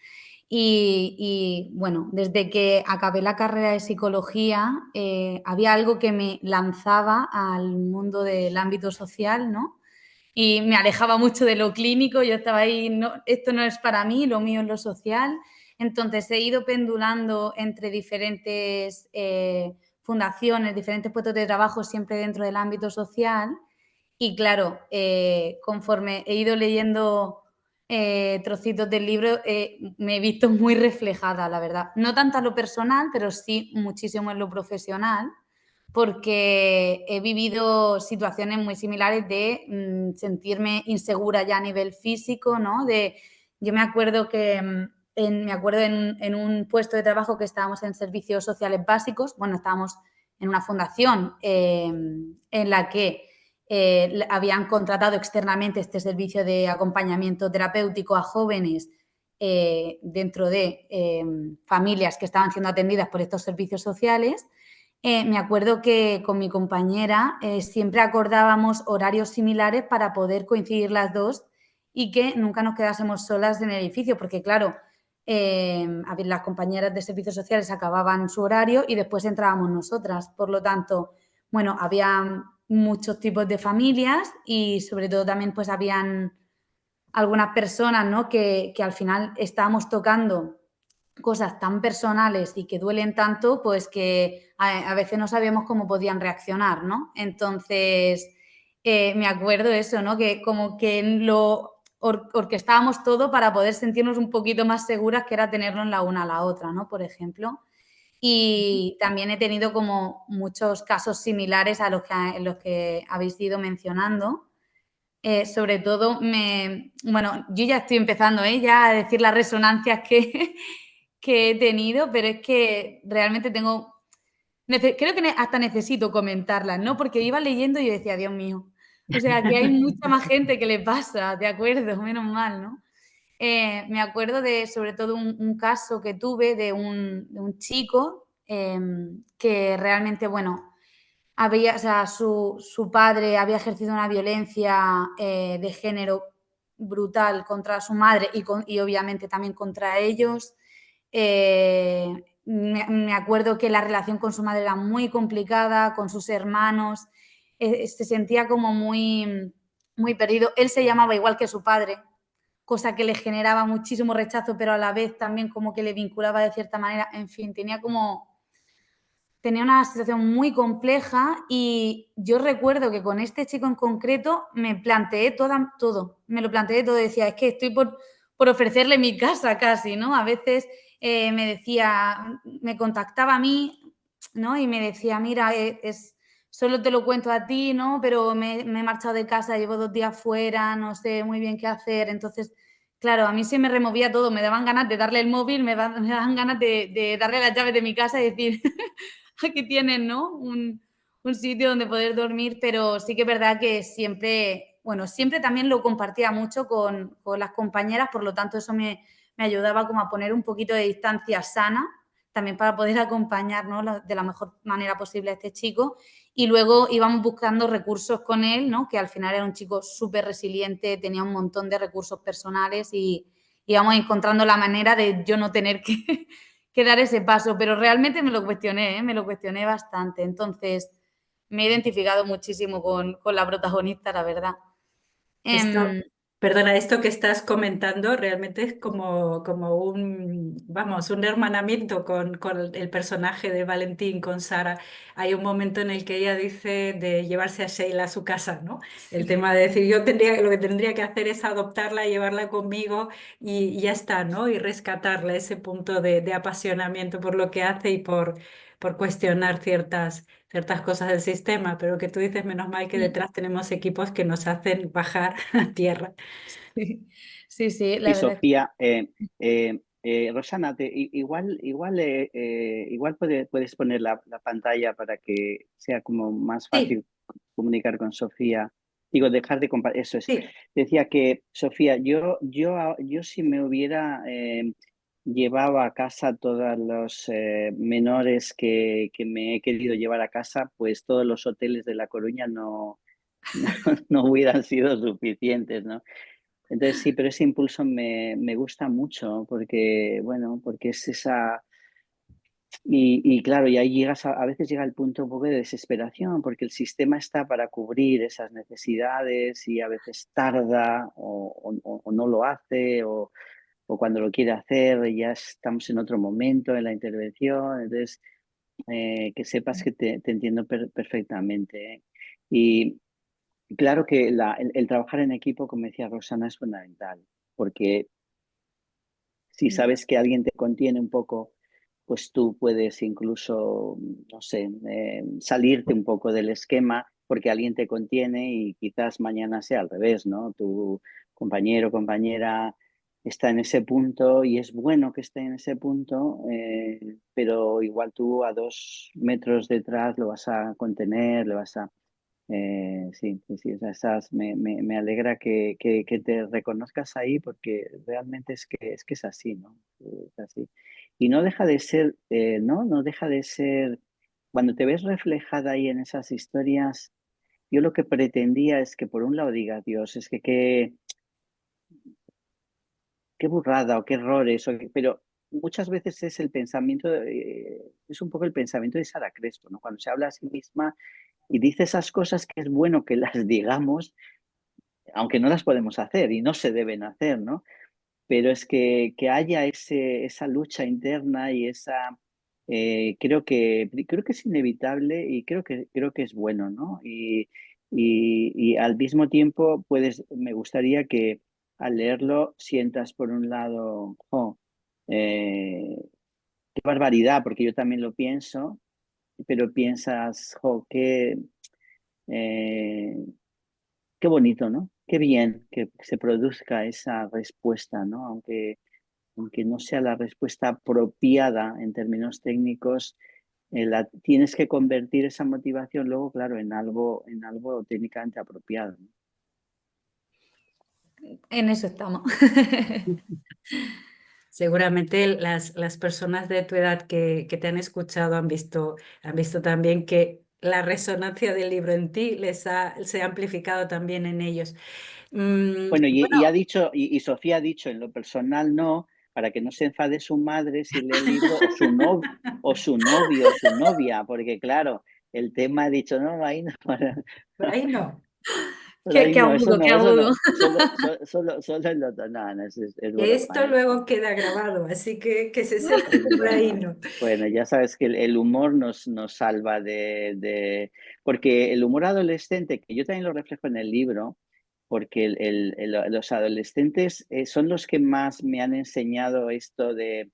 y, bueno, desde que acabé la carrera de psicología había algo que me lanzaba al mundo del ámbito social, ¿no? Y me alejaba mucho de lo clínico. Yo estaba ahí, no, esto no es para mí, lo mío es lo social. Entonces he ido pendulando entre diferentes fundaciones, diferentes puestos de trabajo, siempre dentro del ámbito social. Y claro, conforme he ido leyendo trocitos del libro, me he visto muy reflejada, la verdad. No tanto a lo personal, pero sí muchísimo en lo profesional, porque he vivido situaciones muy similares de sentirme insegura ya a nivel físico, ¿no? Yo me acuerdo que en un puesto de trabajo que estábamos en servicios sociales básicos, bueno, estábamos en una fundación en la que habían contratado externamente este servicio de acompañamiento terapéutico a jóvenes dentro de familias que estaban siendo atendidas por estos servicios sociales. Me acuerdo que con mi compañera siempre acordábamos horarios similares para poder coincidir las dos y que nunca nos quedásemos solas en el edificio, porque claro, las compañeras de servicios sociales acababan su horario y después entrábamos nosotras. Por lo tanto, bueno, había muchos tipos de familias y sobre todo también pues habían algunas personas, ¿no? que al final estábamos tocando cosas tan personales y que duelen tanto, pues que a veces no sabíamos cómo podían reaccionar, ¿no? Entonces, me acuerdo eso, ¿no? Que como que lo orquestábamos todo para poder sentirnos un poquito más seguras, que era tenernos la una a la otra, ¿no? Por ejemplo. Y también he tenido como muchos casos similares a los que habéis ido mencionando. Sobre todo, bueno, yo ya estoy empezando ya a decir las resonancias que he tenido, pero es que realmente creo que hasta necesito comentarlas, ¿no? Porque iba leyendo y yo decía, Dios mío, o sea, que hay mucha más gente que le pasa, de acuerdo, menos mal, ¿no? Me acuerdo de, sobre todo, un caso que tuve de un chico que realmente, bueno, o sea, su padre había ejercido una violencia de género brutal contra su madre y obviamente también contra ellos. Me acuerdo que la relación con su madre era muy complicada, con sus hermanos, se sentía como muy muy perdido. Él se llamaba igual que su padre, cosa que le generaba muchísimo rechazo, pero a la vez también como que le vinculaba de cierta manera. En fin, tenía una situación muy compleja y yo recuerdo que con este chico en concreto me planteé todo. Me lo planteé todo. Decía, es que estoy por ofrecerle mi casa casi, ¿no? A veces me decía, me contactaba a mí, ¿no? Y me decía, mira, solo te lo cuento a ti, ¿no? Pero me he marchado de casa, llevo 2 días fuera, no sé muy bien qué hacer. Entonces, claro, a mí se me removía todo. Me daban ganas de darle el móvil, me daban ganas de darle las llaves de mi casa y decir... Aquí tienen, ¿no? Un sitio donde poder dormir, pero sí que es verdad que siempre también lo compartía mucho con las compañeras, por lo tanto eso me ayudaba como a poner un poquito de distancia sana, también para poder acompañar, ¿no? de la mejor manera posible a este chico. Y luego íbamos buscando recursos con él, ¿no? Que al final era un chico súper resiliente, tenía un montón de recursos personales y íbamos encontrando la manera de yo no tener que dar ese paso, pero realmente me lo cuestioné bastante. Entonces, me he identificado muchísimo con la protagonista, la verdad. Esto, perdona, esto que estás comentando realmente es como un hermanamiento con el personaje de Valentín, con Sara. Hay un momento en el que ella dice de llevarse a Sheila a su casa, ¿no? El tema de decir, lo que tendría que hacer es adoptarla, llevarla conmigo y ya está, ¿no? Y rescatarla, ese punto de apasionamiento por lo que hace y por cuestionar ciertas cosas del sistema, pero que tú dices, menos mal que detrás tenemos equipos que nos hacen bajar a tierra. Sí, la Y verdad. Sofía, Rosana, igual puedes poner la pantalla para que sea como más Sí, fácil comunicar con Sofía. Digo, dejar de compartir. Eso es. sí, Decía que, Sofía, yo si me hubiera llevado a casa todos los menores que me he querido llevar a casa, pues todos los hoteles de La Coruña no hubieran sido suficientes, ¿no? Entonces sí, pero ese impulso me gusta mucho porque, bueno, porque es esa... Y claro, y ahí a veces llega el punto un poco de desesperación porque el sistema está para cubrir esas necesidades y a veces tarda o no lo hace o cuando lo quiere hacer ya estamos en otro momento en la intervención. Entonces, que sepas que te entiendo perfectamente, ¿eh? Y claro que el trabajar en equipo, como decía Roxana, es fundamental, porque si sabes que alguien te contiene un poco, pues tú puedes incluso, no sé, salirte un poco del esquema porque alguien te contiene y quizás mañana sea al revés, ¿no? Tu compañero o compañera está en ese punto y es bueno que esté en ese punto, pero igual tú a 2 metros detrás lo vas a contener, le vas a... sí, o sea, me alegra que te reconozcas ahí porque realmente es que es así, ¿no? Es así. Y no deja de ser, ¿no? No deja de ser, cuando te ves reflejada ahí en esas historias, yo lo que pretendía es que por un lado diga, Dios, es que qué burrada o qué errores, pero muchas veces es el pensamiento, es un poco el pensamiento de Sara Crespo, ¿no? Cuando se habla a sí misma y dice esas cosas que es bueno que las digamos, aunque no las podemos hacer y no se deben hacer, ¿no? Pero es que haya esa lucha interna y esa... creo que es inevitable y creo que es bueno, ¿no? Y al mismo tiempo me gustaría que al leerlo sientas por un lado, qué barbaridad, porque yo también lo pienso, pero piensas, eh, qué bonito, ¿no? Qué bien que se produzca esa respuesta, ¿no? Aunque no sea la respuesta apropiada en términos técnicos, tienes que convertir esa motivación luego, claro, en algo técnicamente apropiado, ¿no? En eso estamos. seguramente las personas de tu edad que te han escuchado han visto también que la resonancia del libro en ti se ha amplificado también en ellos. Bueno, Bueno, y ha dicho, y Sofía ha dicho en lo personal no, para que no se enfade su madre si lee el libro, o su novio, o su novia, porque claro, el tema ha dicho, no, ahí no. por ahí no. Solo ahí Qué no, eso agudo, qué no, eso agudo. no. Solo el otro. No, no, es Esto broma, ¿eh? luego queda grabado, así que se sepa Es que por ahí broma. no. Bueno, ya sabes que el humor nos salva Porque el humor adolescente, que yo también lo reflejo en el libro, porque los adolescentes son los que más me han enseñado esto de...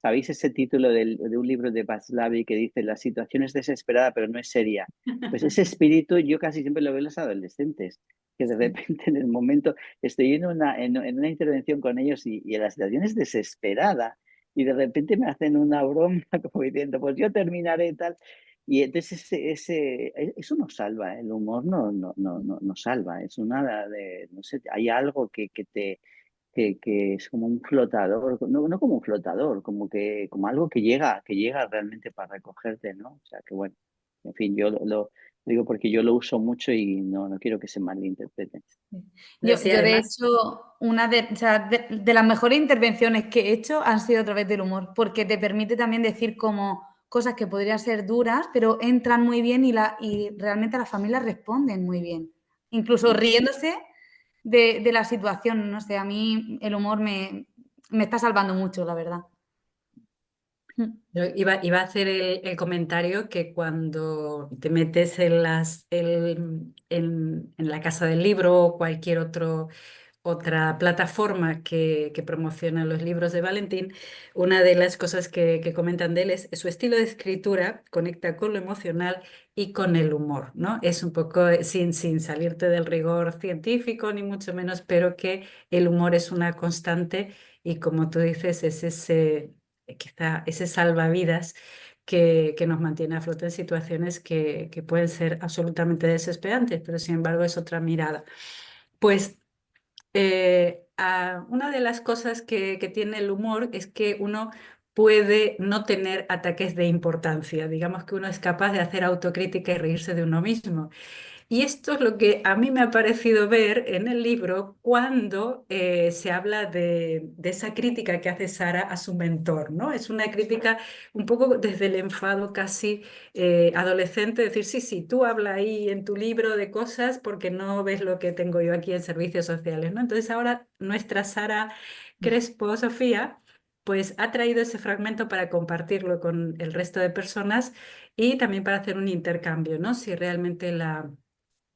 ¿Sabéis ese título de un libro de Václav que dice la situación es desesperada pero no es seria? Pues ese espíritu yo casi siempre lo veo en los adolescentes, que de repente en el momento estoy en una intervención con ellos y la situación es desesperada y de repente me hacen una broma como diciendo, pues yo terminaré tal. Y entonces eso nos salva, ¿eh? El humor no nos salva, es una de, no sé, hay algo que es como un flotador, no como un flotador, como algo que llega realmente para recogerte, ¿no? O sea que bueno, en fin, yo lo digo porque yo lo uso mucho y no quiero que se malinterprete. Pero Yo, sí, yo de además, hecho, o sea, de las mejores intervenciones que he hecho han sido a través del humor, porque te permite también decir como cosas que podrían ser duras, pero entran muy bien y realmente las familias responden muy bien, incluso riéndose de la situación. No sé, a mí el humor me está salvando mucho, la verdad. yo iba a hacer el comentario que cuando te metes en la Casa del Libro o cualquier otra plataforma que promociona los libros de Valentín, una de las cosas que comentan de él es su estilo de escritura conecta con lo emocional y con el humor, ¿no? Es un poco sin salirte del rigor científico, ni mucho menos, pero que el humor es una constante y como tú dices, es quizá ese salvavidas que nos mantiene a flote en situaciones que pueden ser absolutamente desesperantes, pero sin embargo es otra mirada. Pues una de las cosas que tiene el humor es que uno puede no tener ataques de importancia. Digamos que uno es capaz de hacer autocrítica y reírse de uno mismo. Y esto es lo que a mí me ha parecido ver en el libro cuando se habla de esa crítica que hace Sara a su mentor, ¿no? Es una crítica un poco desde el enfado casi adolescente, decir, sí, sí, tú habla ahí en tu libro de cosas porque no ves lo que tengo yo aquí en servicios sociales, ¿no? Entonces ahora nuestra Sara Crespo, Sofía, pues ha traído ese fragmento para compartirlo con el resto de personas y también para hacer un intercambio, ¿no? Si realmente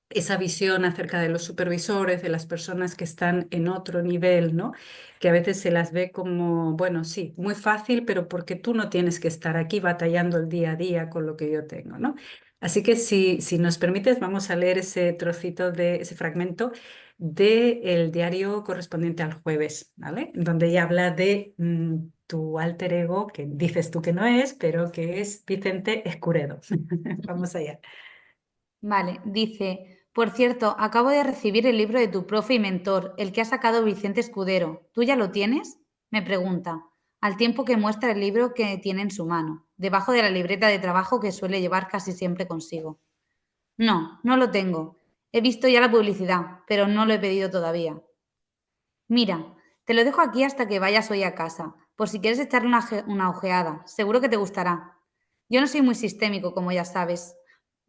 esa visión acerca de los supervisores, de las personas que están en otro nivel, ¿no? Que a veces se las ve como, bueno, sí, muy fácil, pero porque tú no tienes que estar aquí batallando el día a día con lo que yo tengo, ¿no? Así que si nos permites, vamos a leer ese trocito de ese fragmento del diario correspondiente al jueves, ¿vale? Donde ella habla de tu alter ego, que dices tú que no es, pero que es Vicente Escuredo. Vamos allá. Vale, dice, por cierto, acabo de recibir el libro de tu profe y mentor, el que ha sacado Vicente Escudero. ¿Tú ya lo tienes? Me pregunta, al tiempo que muestra el libro que tiene en su mano, debajo de la libreta de trabajo que suele llevar casi siempre consigo. No, no lo tengo. He visto ya la publicidad, pero no lo he pedido todavía. Mira, te lo dejo aquí hasta que vayas hoy a casa, por si quieres echarle una ojeada. Seguro que te gustará. Yo no soy muy sistémico, como ya sabes.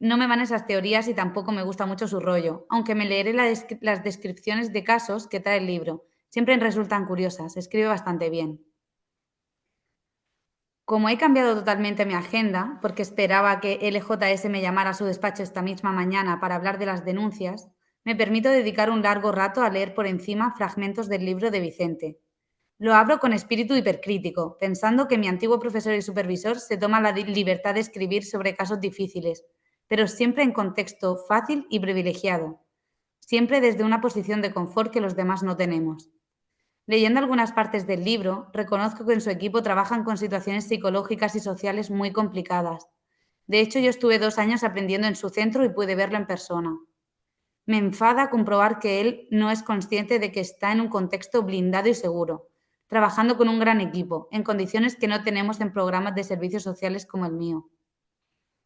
No me van esas teorías y tampoco me gusta mucho su rollo, aunque me leeré las descripciones de casos que trae el libro. Siempre me resultan curiosas, escribe bastante bien. Como he cambiado totalmente mi agenda, porque esperaba que LJS me llamara a su despacho esta misma mañana para hablar de las denuncias, me permito dedicar un largo rato a leer por encima fragmentos del libro de Vicente. Lo abro con espíritu hipercrítico, pensando que mi antiguo profesor y supervisor se toma la libertad de escribir sobre casos difíciles, pero siempre en contexto fácil y privilegiado, siempre desde una posición de confort que los demás no tenemos. Leyendo algunas partes del libro, reconozco que en su equipo trabajan con situaciones psicológicas y sociales muy complicadas. De hecho, yo estuve 2 años aprendiendo en su centro y pude verlo en persona. Me enfada comprobar que él no es consciente de que está en un contexto blindado y seguro, trabajando con un gran equipo, en condiciones que no tenemos en programas de servicios sociales como el mío.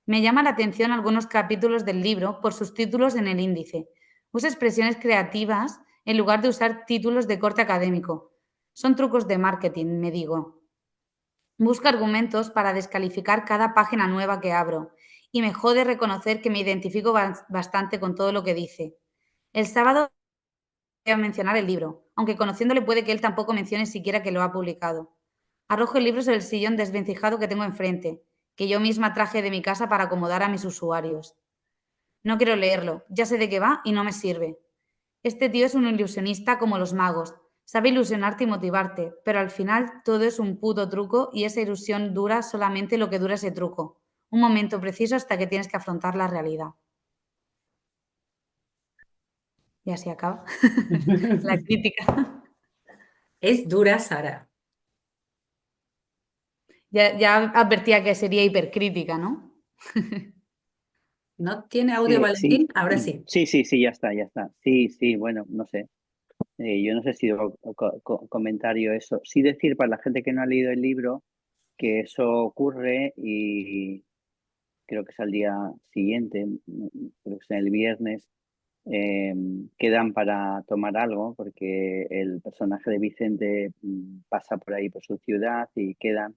Me llama la atención algunos capítulos del libro por sus títulos en el índice. Usa expresiones creativas en lugar de usar títulos de corte académico. Son trucos de marketing, me digo. Busco argumentos para descalificar cada página nueva que abro y me jode reconocer que me identifico bastante con todo lo que dice. El sábado voy a mencionar el libro, aunque conociéndole puede que él tampoco mencione siquiera que lo ha publicado. Arrojo el libro sobre el sillón desvencijado que tengo enfrente, que yo misma traje de mi casa para acomodar a mis usuarios. No quiero leerlo, ya sé de qué va y no me sirve. Este tío es un ilusionista como los magos. Sabe ilusionarte y motivarte, pero al final todo es un puto truco y esa ilusión dura solamente lo que dura ese truco. Un momento preciso hasta que tienes que afrontar la realidad. Y así acaba la crítica. Es dura, Sara. Ya advertía que sería hipercrítica, ¿no? ¿No tiene audio, Valentín? Sí, Ahora sí. sí, ya está, ya está. Sí, bueno, no sé. Yo no sé si comentario eso. Sí decir para la gente que no ha leído el libro que eso ocurre y creo que es al día siguiente, creo que es el viernes, quedan para tomar algo porque el personaje de Vicente pasa por ahí por su ciudad y quedan,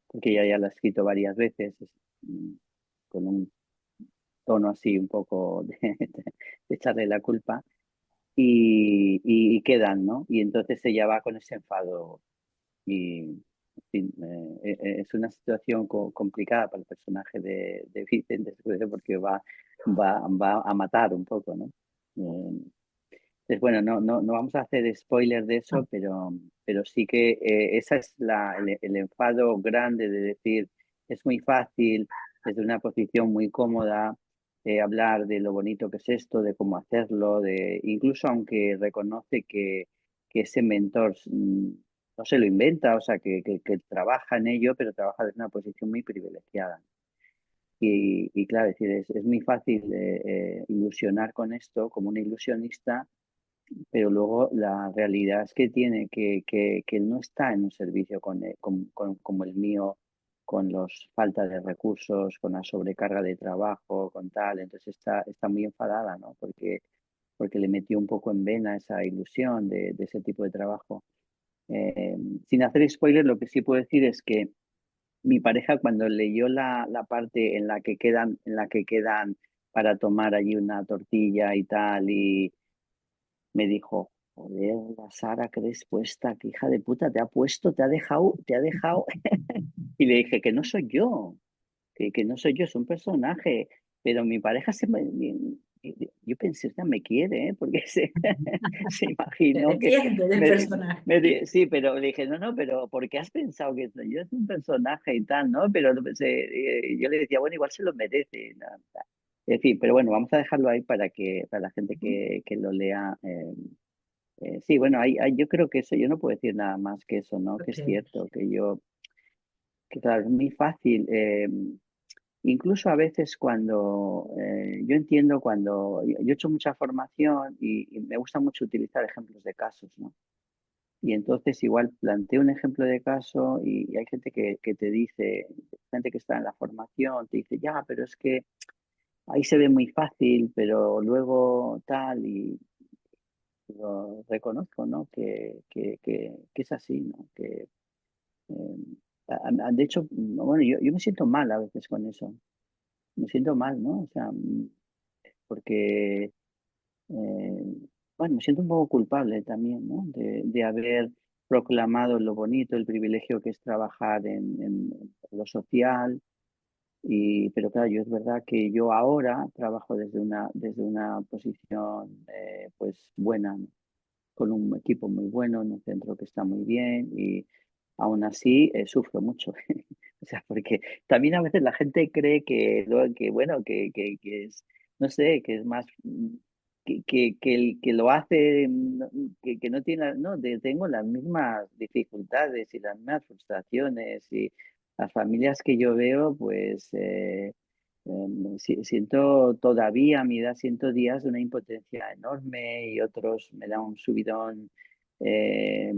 porque ella ya lo ha escrito varias veces, con un tono así un poco de echarle la culpa y quedan, ¿no? Y entonces ella va con ese enfado y en fin, es una situación complicada para el personaje de Vicente porque va a matar un poco, ¿no? Entonces, bueno, no vamos a hacer spoiler de eso, pero sí que esa es el enfado grande de decir, es muy fácil, desde una posición muy cómoda, hablar de lo bonito que es esto, de cómo hacerlo, incluso aunque reconoce que ese mentor no se lo inventa, o sea, que trabaja en ello, pero trabaja desde una posición muy privilegiada. Y claro, es decir, es muy fácil ilusionar con esto como un ilusionista, pero luego la realidad es que tiene que él no está en un servicio como el mío, con los falta de recursos, con la sobrecarga de trabajo, con tal. Entonces está muy enfadada, ¿no? Porque le metió un poco en vena esa ilusión de ese tipo de trabajo. Eh, Sin hacer spoiler, lo que sí puedo decir es que mi pareja cuando leyó la parte en la que quedan para tomar allí una tortilla y tal, y me dijo, joder, la Sara que dispuesta, que hija de puta, te ha puesto, te ha dejado. Y le dije que no soy yo, que no soy yo, es un personaje. Pero mi pareja yo pensé, "Esta me quiere, ¿eh?", porque se Te imaginó que... defiende del personaje. Sí, pero le dije, no, pero ¿por qué has pensado que soy yo? Es un personaje y tal, ¿no? Pero yo le decía, bueno, igual se lo merece, ¿no? En fin, pero bueno, vamos a dejarlo ahí para la gente que lo lea. Sí, bueno, yo creo que eso, yo no puedo decir nada más que eso, ¿no? Que es Ok. cierto, que claro, es muy fácil. Incluso a veces cuando, yo entiendo cuando, yo he hecho mucha formación y me gusta mucho utilizar ejemplos de casos, ¿no? Y entonces igual planteo un ejemplo de caso y hay gente que te dice, gente que está en la formación, te dice, ya, pero es que ahí se ve muy fácil, pero luego tal, y lo reconozco, ¿no? Que es así, ¿no? Eh, de hecho, bueno, yo me siento mal a veces con eso. Me siento mal, ¿no? O sea, porque, bueno, me siento un poco culpable también, ¿no? De haber proclamado lo bonito, el privilegio que es trabajar en lo social. Pero claro, yo es verdad que yo ahora trabajo desde una posición pues buena, ¿no? Con un equipo muy bueno, en un centro que está muy bien y aún así sufro mucho. O sea, porque también a veces la gente cree que bueno, que es, no sé, que es más, que el que lo hace, que no tiene, no, tengo las mismas dificultades y las mismas frustraciones y las familias que yo veo, pues siento todavía, a mi edad, siento días de una impotencia enorme y otros me da un subidón. eh,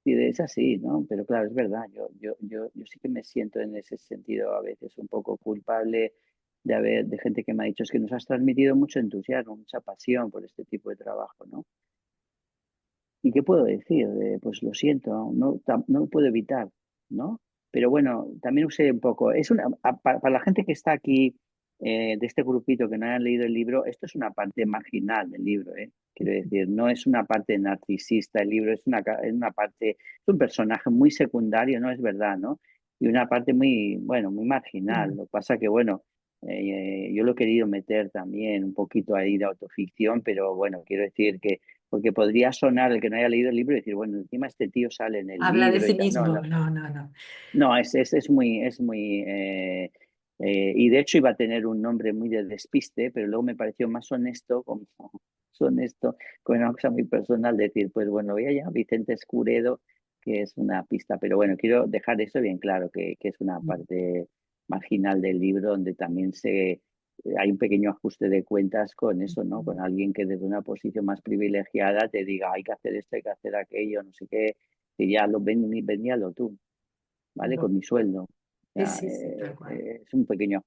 y es así, ¿no? Pero claro, es verdad, yo sí que me siento en ese sentido a veces un poco culpable de gente que me ha dicho es que nos has transmitido mucho entusiasmo, mucha pasión por este tipo de trabajo, ¿no? ¿Y qué puedo decir? Pues lo siento, no lo puedo evitar, ¿no? Pero bueno, también usé un poco, para la gente que está aquí de este grupito que no hayan leído el libro, esto es una parte marginal del libro, ¿eh? Quiero decir, no es una parte narcisista el libro, es una parte, es un personaje muy secundario, no es verdad, ¿no? Y una parte muy, bueno, muy marginal. Lo que pasa que, bueno, yo lo he querido meter también un poquito ahí de autoficción, pero bueno, quiero decir que, porque podría sonar el que no haya leído el libro y decir, bueno, encima este tío sale en el Habla de libro y sí tal. No, mismo. no, No, no, no. no, es muy, y de hecho iba a tener un nombre muy de despiste, pero luego me pareció más honesto, como más honesto, con una cosa muy personal, decir, pues bueno, voy a llamar Vicente Escuredo, que es una pista, pero bueno, quiero dejar eso bien claro, que es una parte marginal del libro donde también hay un pequeño ajuste de cuentas con eso, ¿no? Con alguien que desde una posición más privilegiada te diga, hay que hacer esto, hay que hacer aquello, no sé qué, que ya veníalo tú. ¿Vale? Con mi sueldo. O Sí, sea, sí, sí, tal cual. es un pequeño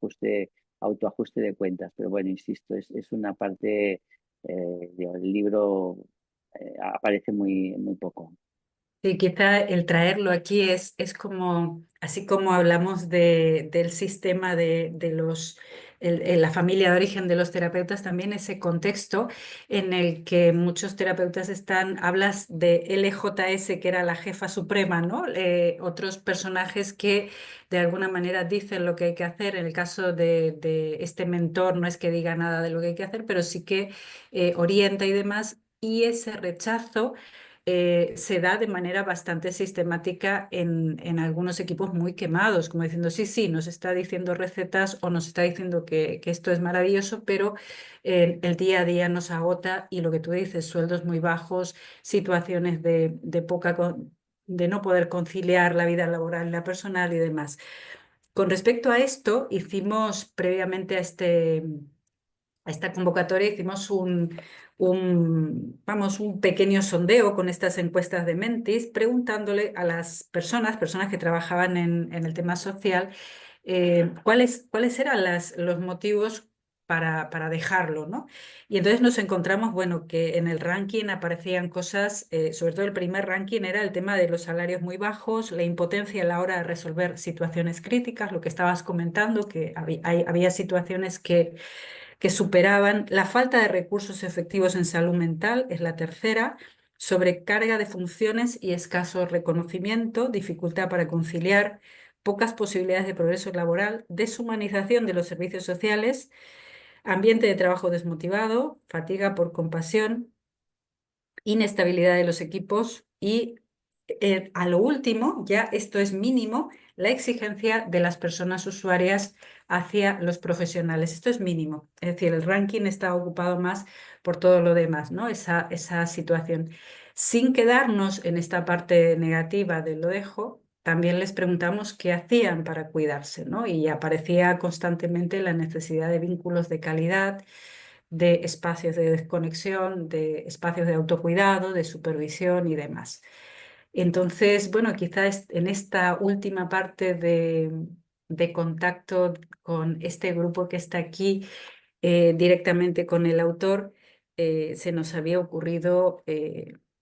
autoajuste de cuentas, pero bueno, insisto, es una parte, el libro aparece muy poco. Sí, quizá el traerlo aquí es como, así como hablamos del sistema la familia de origen de los terapeutas, también ese contexto en el que muchos terapeutas hablas de LJS, que era la jefa suprema, ¿no? Otros personajes que de alguna manera dicen lo que hay que hacer. En el caso de este mentor no es que diga nada de lo que hay que hacer, pero sí que orienta y demás. Y ese rechazo se da de manera bastante sistemática en algunos equipos muy quemados, como diciendo, sí, sí, nos está diciendo recetas o nos está diciendo que esto es maravilloso, pero el día a día nos agota y lo que tú dices, sueldos muy bajos, situaciones de no poder conciliar la vida laboral y la personal y demás. Con respecto a esto, hicimos previamente a esta convocatoria hicimos un pequeño sondeo con estas encuestas de Mentis, preguntándole a las personas que trabajaban en el tema social, cuáles eran los motivos para dejarlo, ¿no? Y entonces nos encontramos, bueno, que en el ranking aparecían cosas, sobre todo el primer ranking era el tema de los salarios muy bajos, la impotencia a la hora de resolver situaciones críticas, lo que estabas comentando, que había situaciones que superaban la falta de recursos efectivos en salud mental, es la tercera, sobrecarga de funciones y escaso reconocimiento, dificultad para conciliar, pocas posibilidades de progreso laboral, deshumanización de los servicios sociales, ambiente de trabajo desmotivado, fatiga por compasión, inestabilidad de los equipos y a lo último, ya esto es mínimo, la exigencia de las personas usuarias hacia los profesionales. Esto es mínimo, es decir, el ranking está ocupado más por todo lo demás, ¿no? Esa situación. Sin quedarnos en esta parte negativa de lo dejo, también les preguntamos qué hacían para cuidarse, ¿no? Y aparecía constantemente la necesidad de vínculos de calidad, de espacios de desconexión, de espacios de autocuidado, de supervisión y demás. Entonces, bueno, quizás en esta última parte de contacto con este grupo que está aquí directamente con el autor, se nos había ocurrido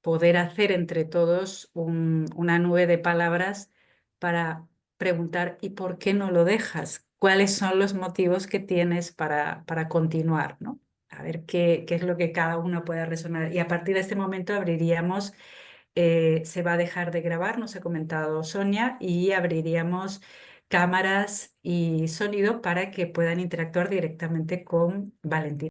poder hacer entre todos una nube de palabras para preguntar ¿y por qué no lo dejas? ¿Cuáles son los motivos que tienes para continuar, ¿no? A ver qué es lo que cada uno pueda resonar. Y a partir de este momento abriríamos, se va a dejar de grabar, nos ha comentado Sonia, y abriríamos cámaras y sonido para que puedan interactuar directamente con Valentina.